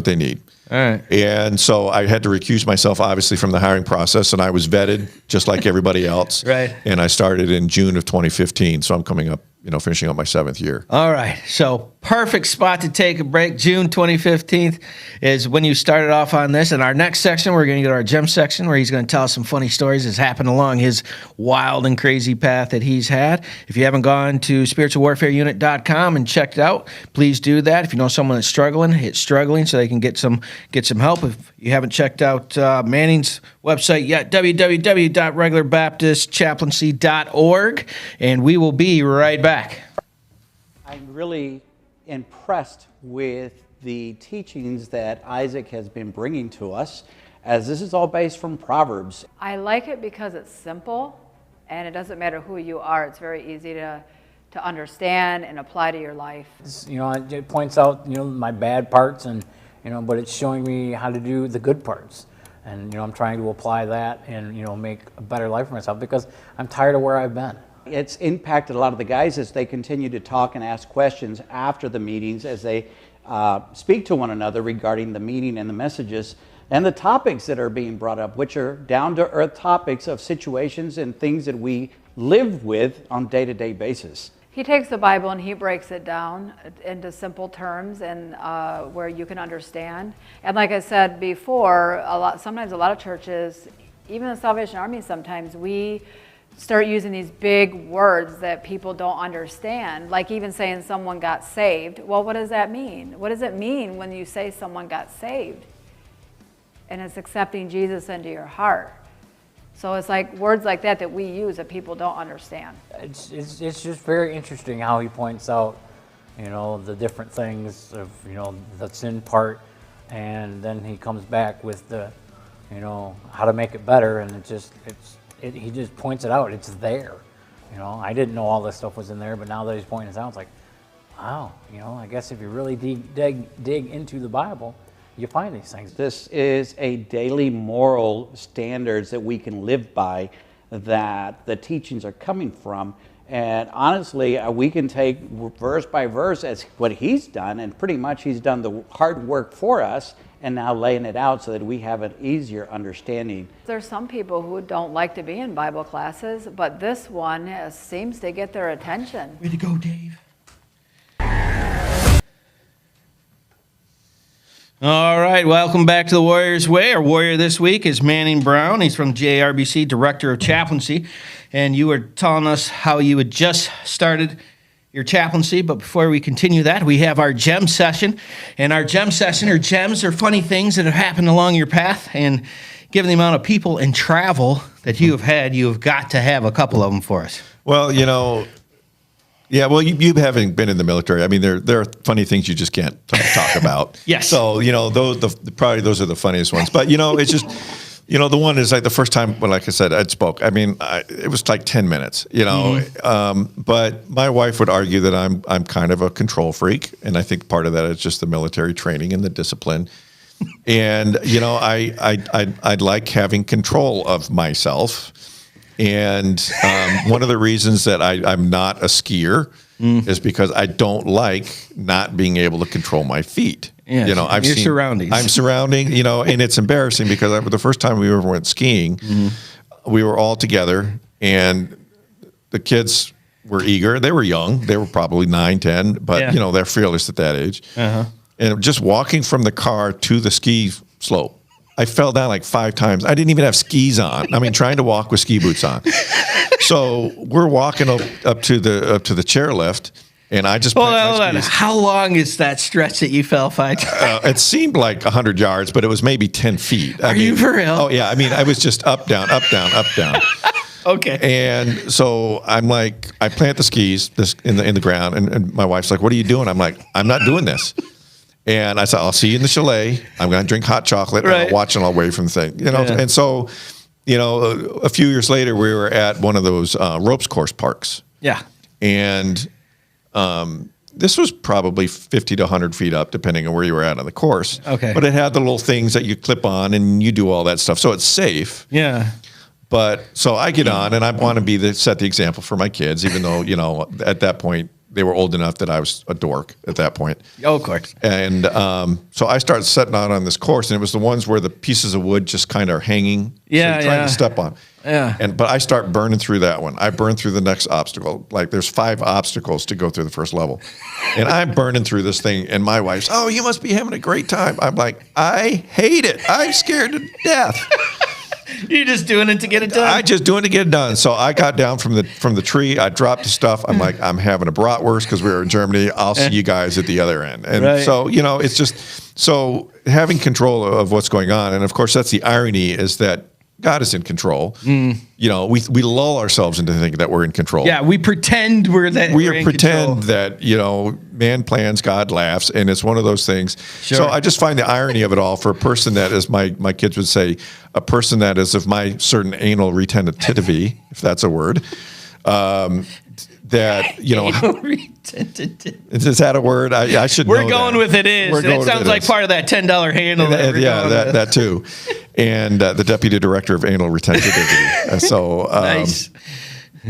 they need. All right. And so I had to recuse myself, obviously, from the hiring process, and I was vetted just like everybody else. Right. And I started in June of 2015, so I'm coming up, finishing up my 7th year. All right. So perfect spot to take a break. June 2015 is when you started off on this. And our next section, we're going to go to our gem section, where he's going to tell us some funny stories that's happened along his wild and crazy path that he's had. If you haven't gone to spiritualwarfareunit.com and checked it out, please do that. If you know someone that's struggling, hit struggling so they can get some help. If you haven't checked out Manning's website yet, www.regularbaptistchaplaincy.org, and we will be right back. I'm really impressed with the teachings that Isaac has been bringing to us, as this is all based from Proverbs. I like it because it's simple, and it doesn't matter who you are. It's very easy to understand and apply to your life. It points out, my bad parts, and but it's showing me how to do the good parts. And I'm trying to apply that and make a better life for myself, because I'm tired of where I've been. It's impacted a lot of the guys as they continue to talk and ask questions after the meetings, as they speak to one another regarding the meeting and the messages and the topics that are being brought up, which are down-to-earth topics of situations and things that we live with on a day-to-day basis. He takes the Bible and he breaks it down into simple terms and where you can understand. And like I said before, sometimes a lot of churches, even the Salvation Army, sometimes we start using these big words that people don't understand, like even saying someone got saved. Well, what does that mean? What does it mean when you say someone got saved? And it's accepting Jesus into your heart. So it's like words like that we use that people don't understand. It's just very interesting how he points out, the different things of, the sin part, and then he comes back with the, how to make it better, and he just points it out. It's there. I didn't know all this stuff was in there, but now that he's pointing it out, it's like, wow, I guess if you really dig into the Bible, you find these things. This is a daily moral standards that we can live by, that the teachings are coming from. And honestly, we can take verse by verse as what he's done, and pretty much he's done the hard work for us, and now laying it out so that we have an easier understanding. There's some people who don't like to be in Bible classes, but this one seems to get their attention. Way to go, Dave. All right, welcome back to the Warrior's Way. Our warrior this week is Manning Brown. He's from JRBC, Director of Chaplaincy. And you were telling us how you had just started your chaplaincy. But before we continue that, we have our gem session. And our gem session, or gems, are funny things that have happened along your path. And given the amount of people and travel that you have had, you have got to have a couple of them for us. Well, Yeah, well, you haven't been in the military. I mean, there are funny things you just can't talk about. Yes. So probably those are the funniest ones. But it's just the one is like the first time when, like I said, I'd spoke. I mean, it was like 10 minutes. But my wife would argue that I'm kind of a control freak, and I think part of that is just the military training and the discipline. And I'd like having control of myself. And one of the reasons that I'm not a skier is because I don't like not being able to control my feet. Yes, your surroundings. I'm surrounding, and it's embarrassing because the first time we ever went skiing, we were all together, and the kids were eager. They were young. They were probably 9, 10, but, they're fearless at that age. Uh-huh. And just walking from the car to the ski slope, I fell down like 5 times. I didn't even have skis on. I mean, trying to walk with ski boots on. So we're walking up to the chairlift, and I just hold on. How long is that stretch that you fell 5 times? It seemed like 100 yards, but it was maybe 10 feet. Are you for real? Oh yeah. I mean, I was just up, down, up, down, up, down. Okay. And so I'm like, I plant the skis in the ground, and my wife's like, "What are you doing?" I'm like, "I'm not doing this." And I said, "I'll see you in the chalet. I'm going to drink hot chocolate, and I'll watch it all away from the thing." And so, a few years later, we were at one of those ropes course parks. Yeah. And this was probably 50 to 100 feet up, depending on where you were at on the course. Okay. But it had the little things that you clip on, and you do all that stuff. So it's safe. Yeah. But so I get on, and I want to set the example for my kids, even though, at that point, they were old enough that I was a dork at that point. Oh, of course. And so I started setting out on this course, and it was the ones where the pieces of wood just kind of are hanging. Yeah, so you're trying to step on. Yeah. But I start burning through that one. I burn through the next obstacle. Like there's 5 obstacles to go through the first level. And I'm burning through this thing, and my wife's, "Oh, you must be having a great time." I'm like, "I hate it. I'm scared to death." You're just doing it to get it done. I just doing it to get it done. So I got down from the tree. I dropped the stuff. I'm like, "I'm having a bratwurst because we were in Germany. I'll see you guys at the other end." And so, it's just so having control of what's going on. And of course, that's the irony is that God is in control. We lull ourselves into thinking that we're in control. Yeah, we pretend we're in pretend control. that man plans, God laughs, and it's one of those things. Sure. So I just find the irony of it all for a person that, as my kids would say, a person that is of my certain anal retentivity, if that's a word. That is that a word? I should. We're know going that. with it is. It sounds like part of that $10 handle. That too, and the deputy director of anal retentivity. So nice.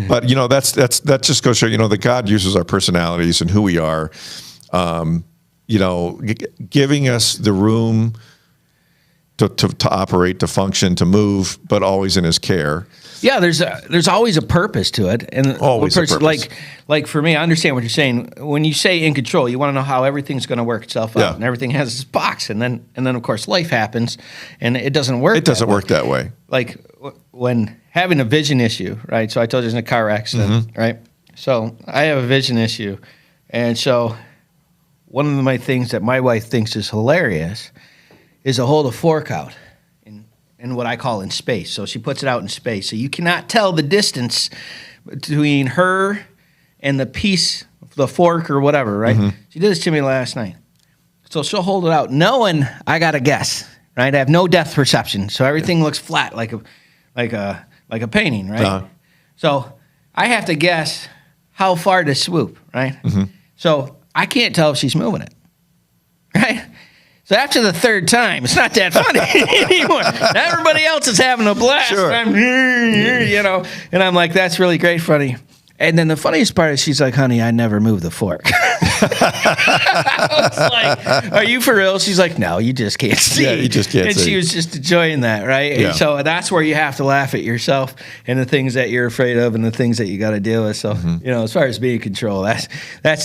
But that just goes to show that God uses our personalities and who we are. Giving us the room to operate, to function, to move, but always in His care. Yeah, there's always a purpose to it, and always a purpose. Like for me, I understand what you're saying. When you say in control, you want to know how everything's going to work itself out, and everything has its box, and then of course life happens, and it doesn't work. It doesn't work that way. Like when having a vision issue, right? So I told you there's a car accident, right? So I have a vision issue, and so one of my things that my wife thinks is hilarious is to hold a fork out in what I call in space. So she puts it out in space. So you cannot tell the distance between her and the piece, the fork or whatever, right? Mm-hmm. She did this to me last night. So she'll hold it out knowing I got to guess, right? I have no depth perception. So everything looks flat like a painting, right? Uh-huh. So I have to guess how far to swoop, right? Mm-hmm. So I can't tell if she's moving it, right? So after the 3rd time, it's not that funny anymore. Everybody else is having a blast. Sure. And I'm like, that's really great, funny. And then the funniest part is she's like, "Honey, I never move the fork." I was like, "Are you for real?" She's like, "No, you just can't see." Yeah, you just can't and see. And she was just enjoying that, right? Yeah. And so that's where you have to laugh at yourself and the things that you're afraid of and the things that you got to deal with. So, as far as being in control, that's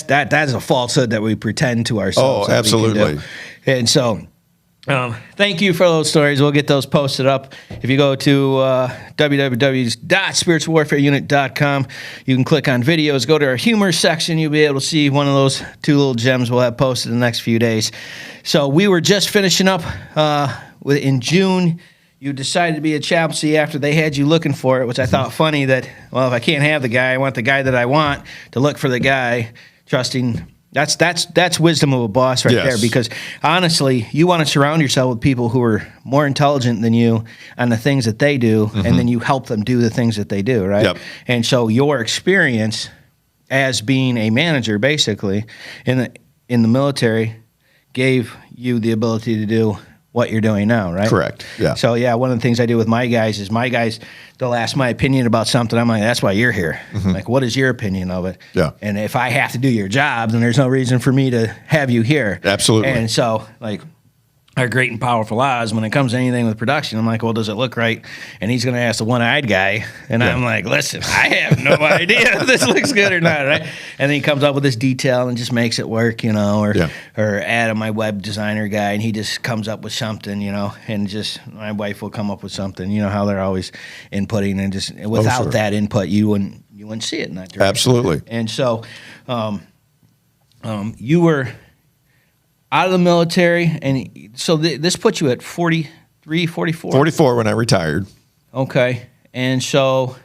a falsehood that we pretend to ourselves. Oh, absolutely. And so, thank you for those stories. We'll get those posted up. If you go to www.spiritualwarfareunit.com, you can click on videos, go to our humor section. You'll be able to see one of those 2 little gems we'll have posted in the next few days. So we were just finishing up in June. you decided to be a chaplaincy after they had you looking for it, which I thought funny that, well, if I can't have the guy, I want the guy that I want to look for the guy, trusting. That's wisdom of a boss right there, because honestly, you want to surround yourself with people who are more intelligent than you on the things that they do, and then you help them do the things that they do, right? Yep. And so your experience as being a manager, basically, in the military, gave you the ability to do what you're doing now, right? Correct. Yeah. So yeah, one of the things I do with my guys is they'll ask my opinion about something. I'm like, that's why you're here. Like, what is your opinion of it? Yeah. And if I have to do your job, then there's no reason for me to have you here. Absolutely. And so, like, our great and powerful Oz, when it comes to anything with production, I'm like, well, does it look right? And he's going to ask the one-eyed guy, and I'm like, listen, I have no idea if this looks good or not, right? And then he comes up with this detail and just makes it work, or Adam, my web designer guy, and he just comes up with something, and just my wife will come up with something, how they're always inputting, and just without that input, you wouldn't see it in that direction. Absolutely. And so you were out of the military, and so this puts you at 43, 44? 44 when I retired. Okay. And so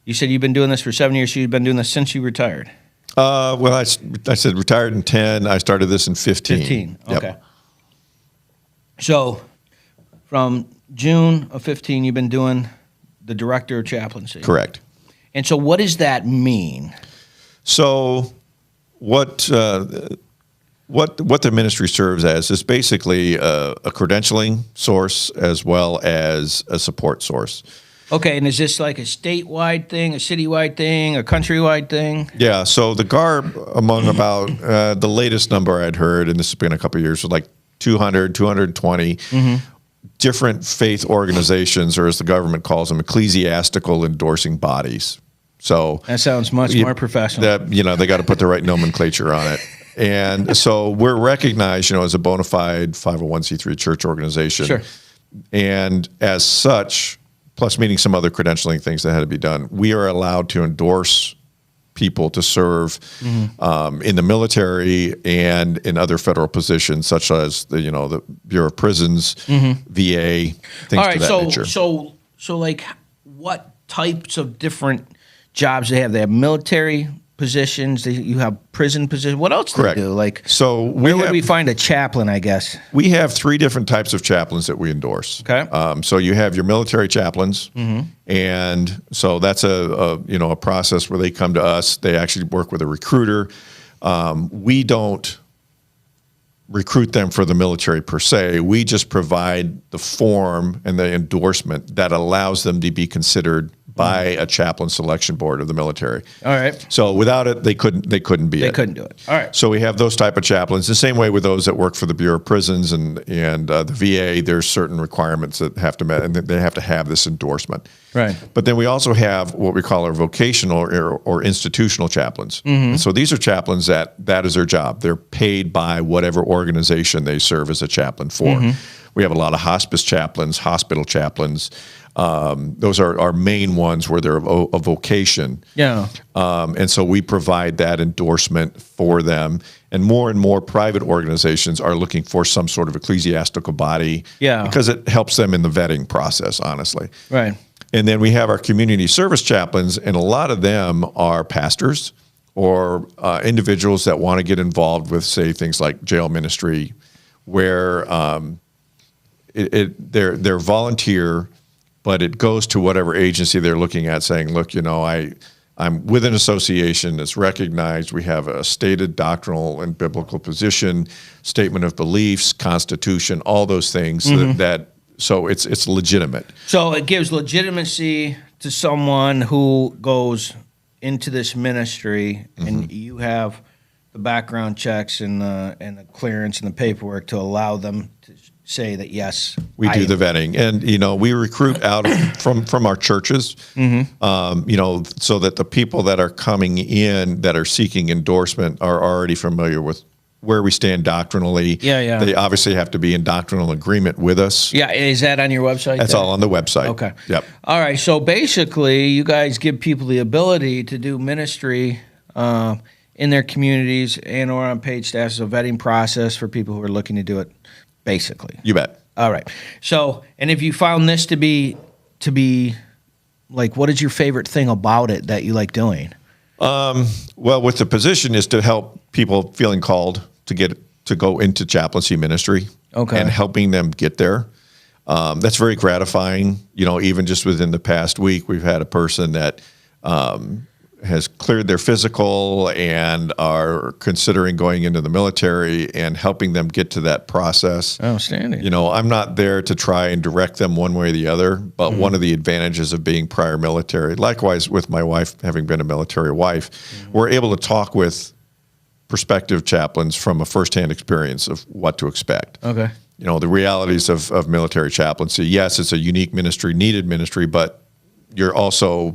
you said you've been doing this for 7 years, so you've been doing this since you retired? Well, I said retired in 10. I started this in 15. 15, Yep. okay. So from June of 15, you've been doing the director of chaplaincy. Correct. And so what does that mean? So what the ministry serves as is basically a credentialing source as well as a support source. Okay, and is this like a statewide thing, a citywide thing, a countrywide thing? Yeah, so the GARB, among about the latest number I'd heard, and this has been a couple of years, was like 200, 220 different faith organizations, or as the government calls them, ecclesiastical endorsing bodies. So That sounds much more professional. They got to put the right nomenclature on it. And so we're recognized, as a bona fide 501c3 church organization. Sure. And as such, plus meeting some other credentialing things that had to be done, we are allowed to endorse people to serve in the military and in other federal positions, such as the Bureau of Prisons, VA, things All right, of that nature. So like, what types of different jobs they have? They have military positions. You have prison positions. What else do they Correct. do? Like, So where would we find a chaplain? I guess. We have 3 different types of chaplains that we endorse. Okay. So you have your military chaplains, and so that's a process where they come to us. They actually work with a recruiter. We don't recruit them for the military per se. We just provide the form and the endorsement that allows them to be considered by a chaplain selection board of the military. All right. So without it, they couldn't be it. They couldn't do it. All right. So we have those type of chaplains. The same way with those that work for the Bureau of Prisons and the VA. There's certain requirements that have to met, and they have to have this endorsement. Right. But then we also have what we call our vocational or institutional chaplains. And so these are chaplains that is their job. They're paid by whatever organization they serve as a chaplain for. We have a lot of hospice chaplains, hospital chaplains. Those are our main ones where they're a vocation. Yeah. And so we provide that endorsement for them. And more private organizations are looking for some sort of ecclesiastical body because it helps them in the vetting process, honestly. Right. And then we have our community service chaplains, and a lot of them are pastors or individuals that want to get involved with, say, things like jail ministry, where they're volunteer, but it goes to whatever agency they're looking at, saying, look, I'm with an association that's recognized. We have a stated doctrinal and biblical position, statement of beliefs, constitution, all those things so it's legitimate. So it gives legitimacy to someone who goes into this ministry, and you have the background checks and the clearance and the paperwork to allow them to say that yes, we do the vetting, and we recruit out from our churches, so that the people that are coming in that are seeking endorsement are already familiar with where we stand doctrinally. Yeah. They obviously have to be in doctrinal agreement with us. Yeah, is that on your website? That's all on the website. Okay. Yep. All right. So basically, you guys give people the ability to do ministry in their communities and/or on paid staff as a vetting process for people who are looking to do it. Basically. You bet. All right. So, and if you found this to be like, what is your favorite thing about it that you like doing? Well, with the position is to help people feeling called to go into chaplaincy ministry, Okay. and helping them get there. That's very gratifying. Even just within the past week, we've had a person that has cleared their physical and are considering going into the military, and helping them get to that process. Outstanding. I'm not there to try and direct them one way or the other, but one of the advantages of being prior military, likewise with my wife having been a military wife, we're able to talk with prospective chaplains from a firsthand experience of what to expect. Okay. The realities of military chaplaincy. Yes, it's a unique ministry, needed ministry, but you're also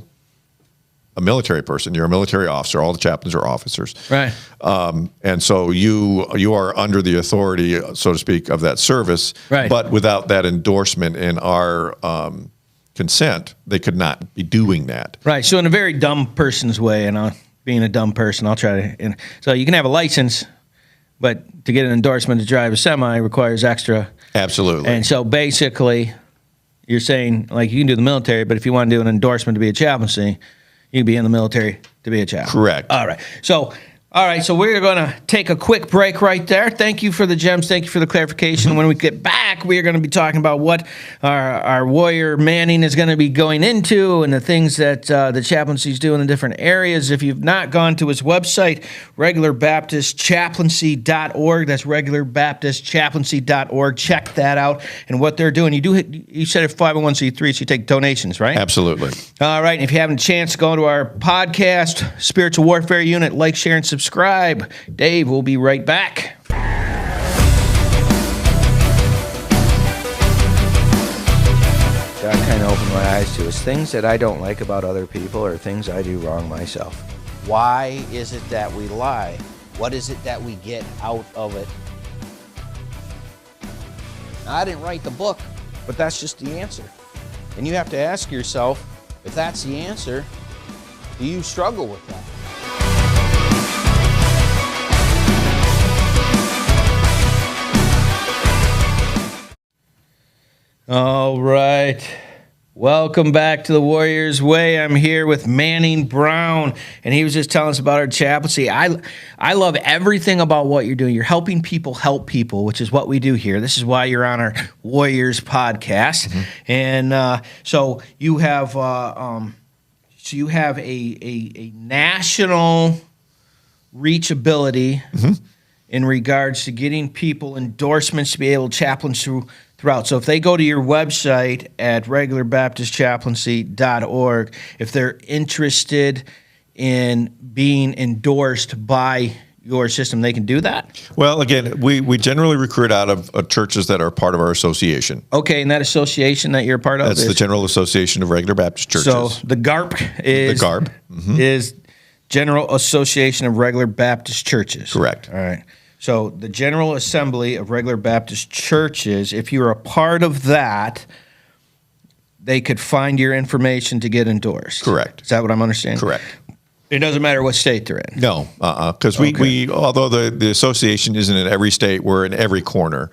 a military person. You're a military officer. All the chaplains are officers. Right. And so you are under the authority, so to speak, of that service. Right. But without that endorsement and our consent, they could not be doing that. Right. So in a very dumb person's way, and being a dumb person, I'll try to. So you can have a license, but to get an endorsement to drive a semi requires extra. Absolutely. And so basically, you're saying, like, you can do the military, but if you want to do an endorsement to be a chaplaincy, you can be in the military to be a chaplain. Correct. All right. So we're going to take a quick break right there. Thank you for the gems. Thank you for the clarification. When we get back, we are going to be talking about what our warrior manning is going to be going into, and the things that the chaplaincies do in the different areas. If you've not gone to his website, regularbaptistchaplaincy.org, that's regularbaptistchaplaincy.org. Check that out and what they're doing. You said it's 501c3, so you take donations, right? Absolutely. All right. And if you haven't a chance, go to our podcast, Spiritual Warfare Unit, like, share, and subscribe. Dave, we'll be right back. That kind of opened my eyes to is things that I don't like about other people or things I do wrong myself. Why is it that we lie? What is it that we get out of it? I didn't write the book, but that's just the answer. And you have to ask yourself, if that's the answer, do you struggle with that? All right. Welcome back to the Warrior's Way. I'm here with Manning Brown, and he was just telling us about our chaplaincy. I love everything about what you're doing. You're helping people help people, which is what we do here. This is why you're on our Warriors podcast. Mm-hmm. And so you have a national reachability in regards to getting people endorsements to be able to chaplain throughout. So if they go to your website at regularbaptistchaplaincy.org, if they're interested in being endorsed by your system, they can do that? Well, again, we generally recruit out of churches that are part of our association. Okay, and that association that you're a part of That's the General Association of Regular Baptist Churches. So the GARP is the GARP is General Association of Regular Baptist Churches. Correct. All right. So the General Assembly of Regular Baptist Churches, if you're a part of that, they could find your information to get endorsed. Correct. Is that what I'm understanding? Correct. It doesn't matter what state they're in. No, because we although the association isn't in every state, we're in every corner.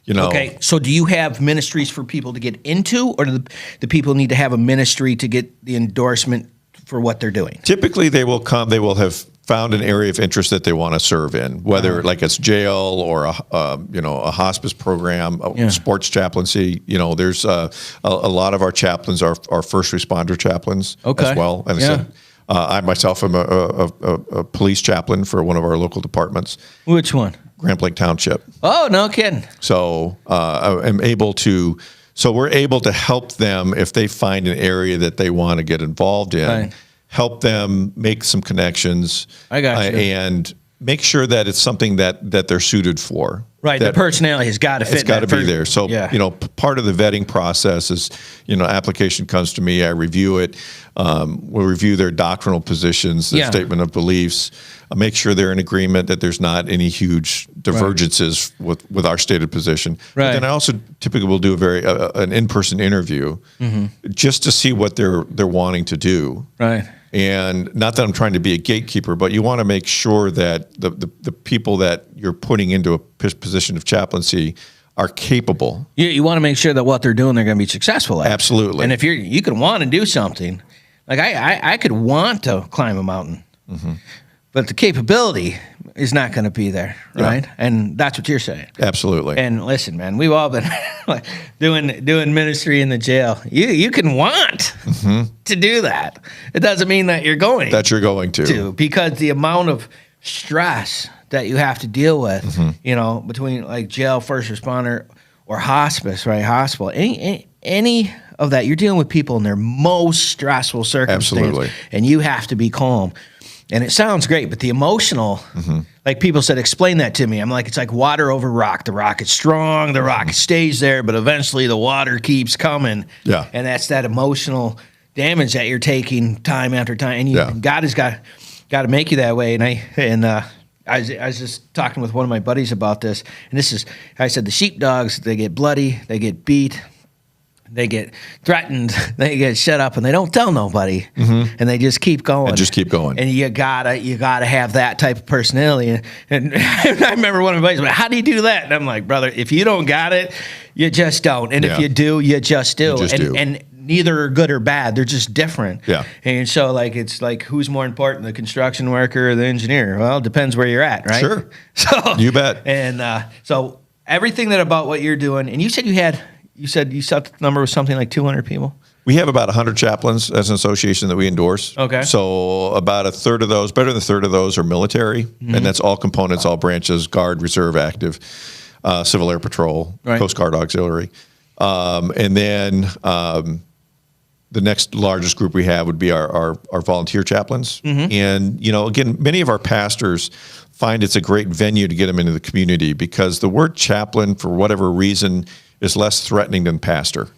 Okay, so do you have ministries for people to get into, or do the people need to have a ministry to get the endorsement for what they're doing? Typically, they will have found an area of interest that they want to serve in, whether like it's jail or a hospice program, sports chaplaincy. There's a lot of our chaplains are first responder chaplains as well. And I myself am a police chaplain for one of our local departments. Which one? Grand Lake Township. Oh, no kidding. So I'm able to. So we're able to help them if they find an area that they want to get involved in. Right. Help them make some connections. I got you. And make sure that it's something that they're suited for. Right, the personality has got to fit. It's got to be there. So, yeah. Part of the vetting process is, application comes to me, I review it. We'll review their doctrinal positions, their statement of beliefs, make sure they're in agreement that there's not any huge divergences with our stated position. Right. But then I also typically will do an in-person interview just to see what they're wanting to do. Right. And not that I'm trying to be a gatekeeper, but you want to make sure that the people that you're putting into a position of chaplaincy are capable. You want to make sure that what they're doing, they're going to be successful at. Absolutely. And if you can want to do something, like I could want to climb a mountain, but the capability is not going to be there, right? Yeah. And that's what you're saying. Absolutely. And listen, man, we've all been doing ministry in the jail. You can want to do that. It doesn't mean that you're going that you're going to. because the amount of stress that you have to deal with, between like jail, first responder, or hospice, right? Hospital, any of that, you're dealing with people in their most stressful circumstances, Absolutely. and you have to be calm. And it sounds great, but the emotional, like people said, explain that to me. I'm like, it's like water over rock. The rock is strong, the rock stays there, but eventually the water keeps coming. Yeah. And that's that emotional damage that you're taking time after time. And God has got to make you that way. And I was just talking with one of my buddies about this. And I said, the sheepdogs, they get bloody, they get beat, they get threatened, they get shut up, and they don't tell nobody, and they just keep going. And you gotta have that type of personality. And I remember one of my buddies, how do you do that? And I'm like, brother, if you don't got it, you just don't. And if you do, you just do. And neither are good or bad. They're just different. Yeah. And so it's like who's more important, the construction worker or the engineer? Well, it depends where you're at, right? Sure. So You bet. And so everything that about what you're doing, and you said you set the number was something like 200 people. We have about 100 chaplains as an association that we endorse. Okay. So about a third of those, better than a third of those, are military, and that's all components, all branches: Guard, Reserve, Active, Civil Air Patrol, Right. Coast Guard Auxiliary, and then the next largest group we have would be our volunteer chaplains. And again, many of our pastors find it's a great venue to get them into the community because the word chaplain, for whatever reason, is less threatening than pastor.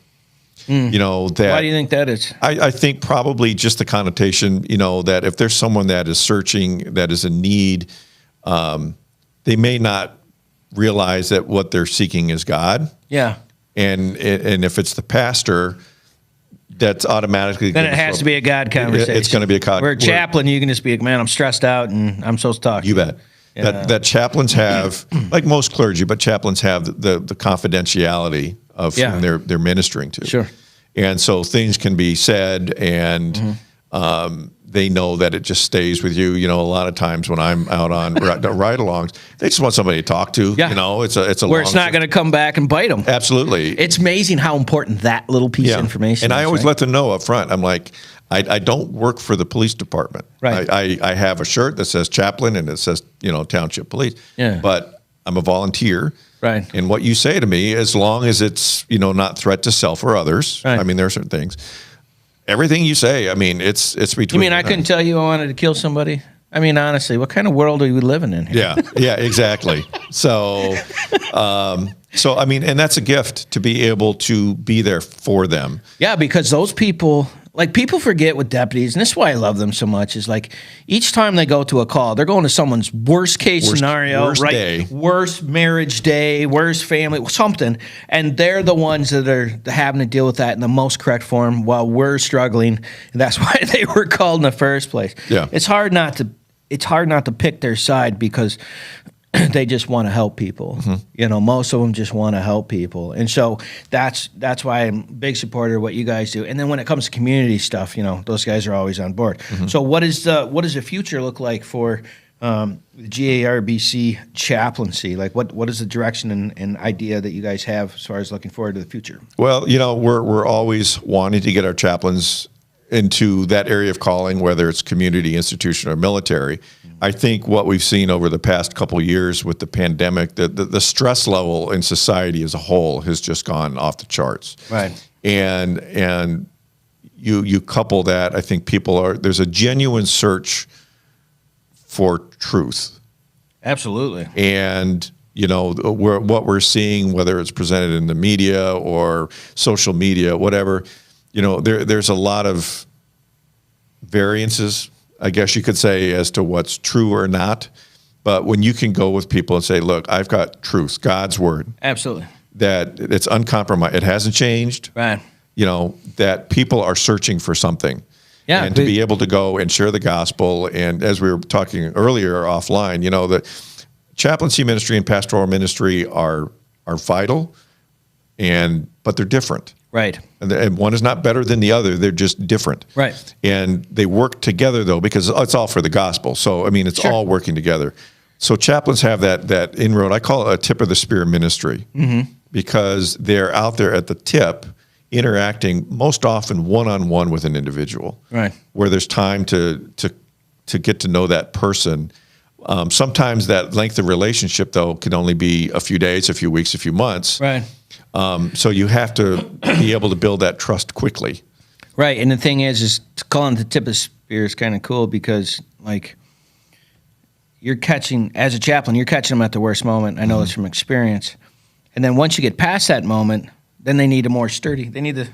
Why do you think that is? I think probably just the connotation, that if there's someone that is searching, that is in need, they may not realize that what they're seeking is God. Yeah. And if it's the pastor, that's automatically Then it has to be a God conversation. It's going to be a God. We're a chaplain. You can just be like, man, I'm stressed out and I'm supposed to talk. You bet. That chaplains have, like most clergy, but chaplains have the confidentiality of whom they're ministering to. Sure. And so things can be said, and they know that it just stays with you. A lot of times when I'm out on ride-alongs, they just want somebody to talk to. Yeah. It's a where it's not going to come back and bite them. Absolutely. It's amazing how important that little piece of information and is. I always let them know up front. I'm like, I don't work for the police department. Right. I have a shirt that says chaplain and it says, township police. Yeah. But I'm a volunteer. Right. And what you say to me, as long as it's, not threat to self or others, Right. I mean, there are certain things. Everything you say, I mean, it's between. You mean I couldn't tell you I wanted to kill somebody? I mean, honestly, what kind of world are we living in here? Yeah, exactly. So I mean, and that's a gift to be able to be there for them. Yeah, because those people, people forget with deputies, and this is why I love them so much, is like each time they go to a call, they're going to someone's worst scenario, worst right? day. Worst marriage day, worst family, something. And they're the ones that are having to deal with that in the most correct form while we're struggling. And that's why they were called in the first place. Yeah. It's hard not to pick their side because they just want to help people. Most of them just want to help people. And so that's why I'm a big supporter of what you guys do. And then when it comes to community stuff, those guys are always on board. So what does the future look like for the GARBC chaplaincy? Like what is the direction and idea that you guys have as far as looking forward to the future? Well, we're always wanting to get our chaplains into that area of calling, whether it's community, institution, or military. I think what we've seen over the past couple of years with the pandemic, the stress level in society as a whole has just gone off the charts. Right. And you couple that, I think there's a genuine search for truth. Absolutely. And what we're seeing, whether it's presented in the media or social media, whatever, there's a lot of variances, I guess you could say, as to what's true or not. But when you can go with people and say, look, I've got truth, God's word. Absolutely. That it's uncompromised. It hasn't changed. Right. That people are searching for something. Yeah. And to be able to go and share the gospel. And as we were talking earlier offline, the chaplaincy ministry and pastoral ministry are are vital, but they're different. Right. And one is not better than the other. They're just different. Right. And they work together, though, because it's all for the gospel. So, I mean, it's Sure. all working together. So chaplains have that inroad. I call it a tip of the spear ministry, because they're out there at the tip interacting most often one-on-one with an individual, Right. where there's time to get to know that person. Sometimes that length of relationship, though, can only be a few days, a few weeks, a few months. Right. So you have to be able to build that trust quickly. Right. And the thing is calling the tip of the spear is kind of cool because, like, you're catching, as a chaplain, you're catching them at the worst moment. I know this from experience. And then once you get past that moment, then they need a more sturdy. They need the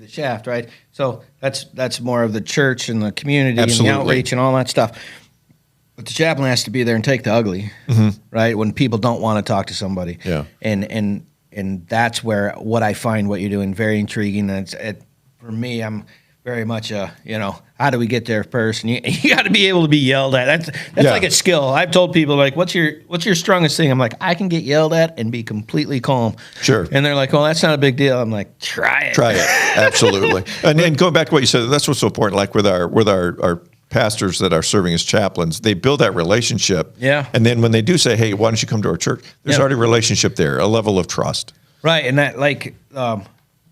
shaft, right? So that's more of the church and the community Absolutely. and the outreach and all that stuff. But the chaplain has to be there and take the ugly, right? When people don't want to talk to somebody. Yeah. And that's where what I find what you're doing very intriguing. And for me, I'm very much how do we get there first? And you got to be able to be yelled at. That's Yeah. like a skill. I've told people, like, what's your strongest thing? I'm like, I can get yelled at and be completely calm. Sure. And they're like, well, that's not a big deal. I'm like, try it. Try it. Absolutely. And then going back to what you said, that's what's so important. Like with our pastors that are serving as chaplains, they build that relationship. Yeah. And then when they do say, hey, why don't you come to our church? There's Yeah. already a relationship there, a level of trust. Right, and that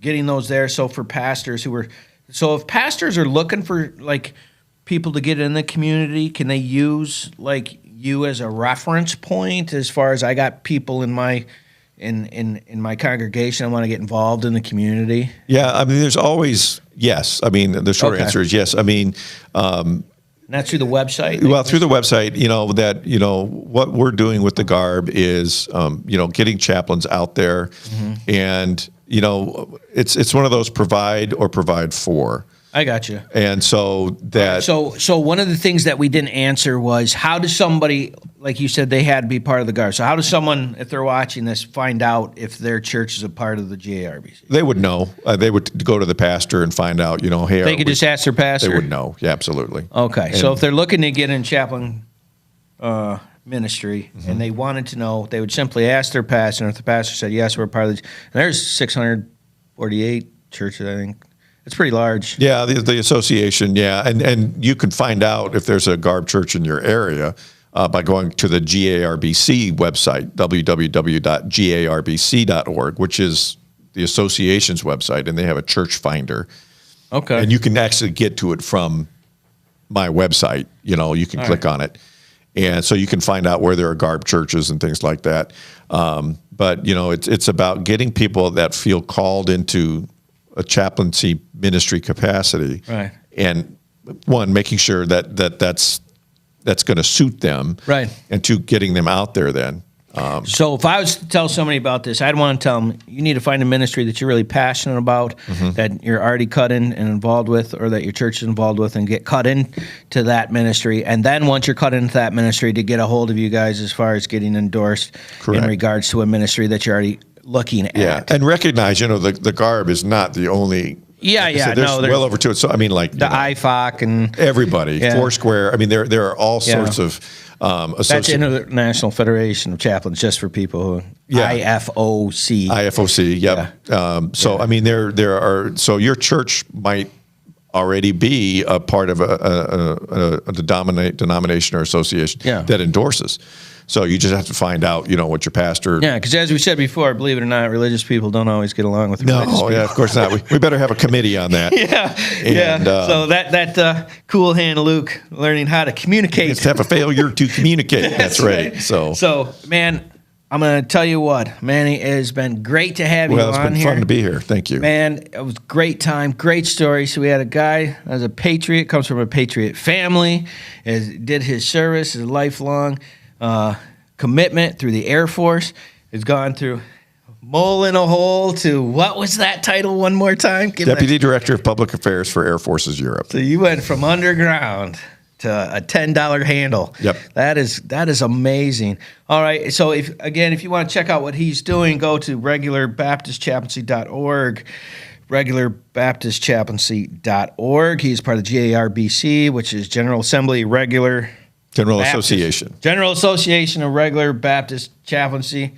getting those there. So for pastors if pastors are looking for like people to get in the community, can they use like you as a reference point as far as I got people in my my congregation I want to get involved in the community? Yeah, I mean, there's always yes. I mean, the short Okay. answer is yes. I mean, And that's through the website. well, through the website, what we're doing with the Garb is, getting chaplains out there, and it's one of those provide or provide for, I got you. and so that So one of the things that we didn't answer was how does somebody, like you said, they had to be part of the Garb. So how does someone, if they're watching this, find out if their church is a part of the GARBC? they would know. They would go to the pastor and find out. Hey, They could just ask their pastor. They would know. Yeah, absolutely. Okay, And- so if they're looking to get in chaplain ministry and they wanted to know, they would simply ask their pastor. And if the pastor said yes, we're part of the. And there's 648 churches, I think. It's pretty large. Yeah, the association. Yeah, and you can find out if there's a Garb church in your area by going to the GARBC website, www.garbc.org, which is the association's website, and they have a church finder. Okay. And you can actually get to it from my website. You can click on it. And so you can find out where there are Garb churches and things like that. But, it's about getting people that feel called into a chaplaincy ministry capacity. Right. And one, making sure that's going to suit them. Right. And two, getting them out there then. So if I was to tell somebody about this, I'd want to tell them you need to find a ministry that you're really passionate about, that you're already cut in and involved with, or that your church is involved with, and get cut into that ministry. And then once you're cut into that ministry, to get a hold of you guys as far as getting endorsed Correct. in regards to a ministry that you're already looking at. Yeah. And recognize, the Garb is not the only. Yeah, like I yeah, said, there's no, there's well over to it. So, I mean, like. The IFOC and Everybody, Yeah. Foursquare. I mean, there are all Yeah. sorts of that's associations. International Federation of Chaplains, just for people who Yeah. IFOC. IFOC, yep. I mean, there are. So your church might already be a part of a denomination or association Yeah. that endorses. So you just have to find out, what your pastor. Yeah, because as we said before, believe it or not, religious people don't always get along with religious No, people. yeah, of course not. We better have a committee on that. Yeah, And, yeah. So that cool hand Luke learning how to communicate. It's to have a failure to communicate. That's right. So man, I'm gonna tell you what, Manny, it has been great to have you Well, it's on been here. fun to be here. Thank you. Man, it was a great time, great story. So we had a guy as a patriot, comes from a patriot family, did his service, his lifelong commitment through the Air Force, has gone through mole in a hole to, what was that title one more time? Give that- Deputy Director of Public Affairs for Air Forces Europe. So you went from underground to a $10 handle. Yep. That is amazing. All right. So if you want to check out what he's doing, go to regularbaptistchaplaincy.org. regularbaptistchaplaincy.org. He's part of the GARBC, which is General Assembly General Association. General Association of Regular Baptist Chaplaincy.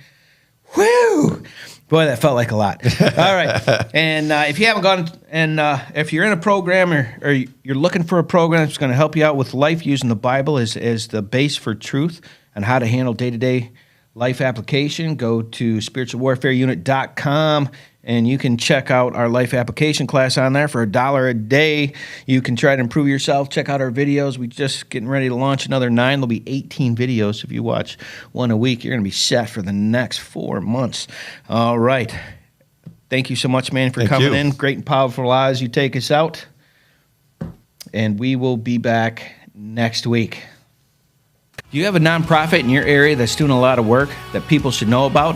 Whew! Boy, that felt like a lot. All right. And if you haven't gone, and if you're in a program or you're looking for a program that's going to help you out with life using the Bible as the base for truth and how to handle day-to-day life application, go to spiritualwarfareunit.com and you can check out our life application class on there for $1 a day. You can try to improve yourself. Check out our videos. We're just getting ready to launch another 9. There'll be 18 videos. If you watch one a week, you're going to be set for the next 4 months. All right. Thank you so much, man, for coming in. Great and powerful lives. You take us out. And we will be back next week. Do you have a nonprofit in your area that's doing a lot of work that people should know about?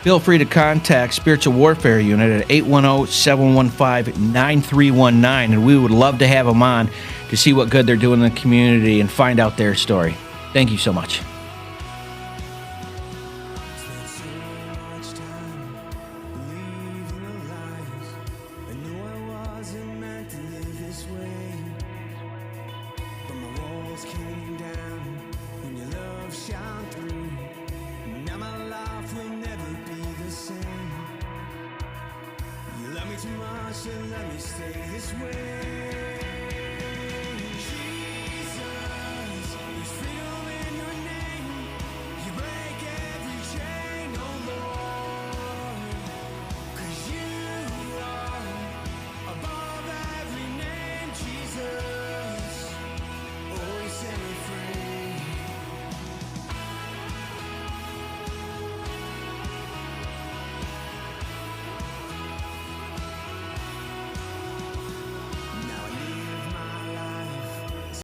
Feel free to contact Spiritual Warfare Unit at 810-715-9319, and we would love to have them on to see what good they're doing in the community and find out their story. Thank you so much. Spent so much time believing the lies. I knew I wasn't meant to live this way, but my walls came down when your love shone through. Now my life will never be the same. You love me too much to let me stay this way.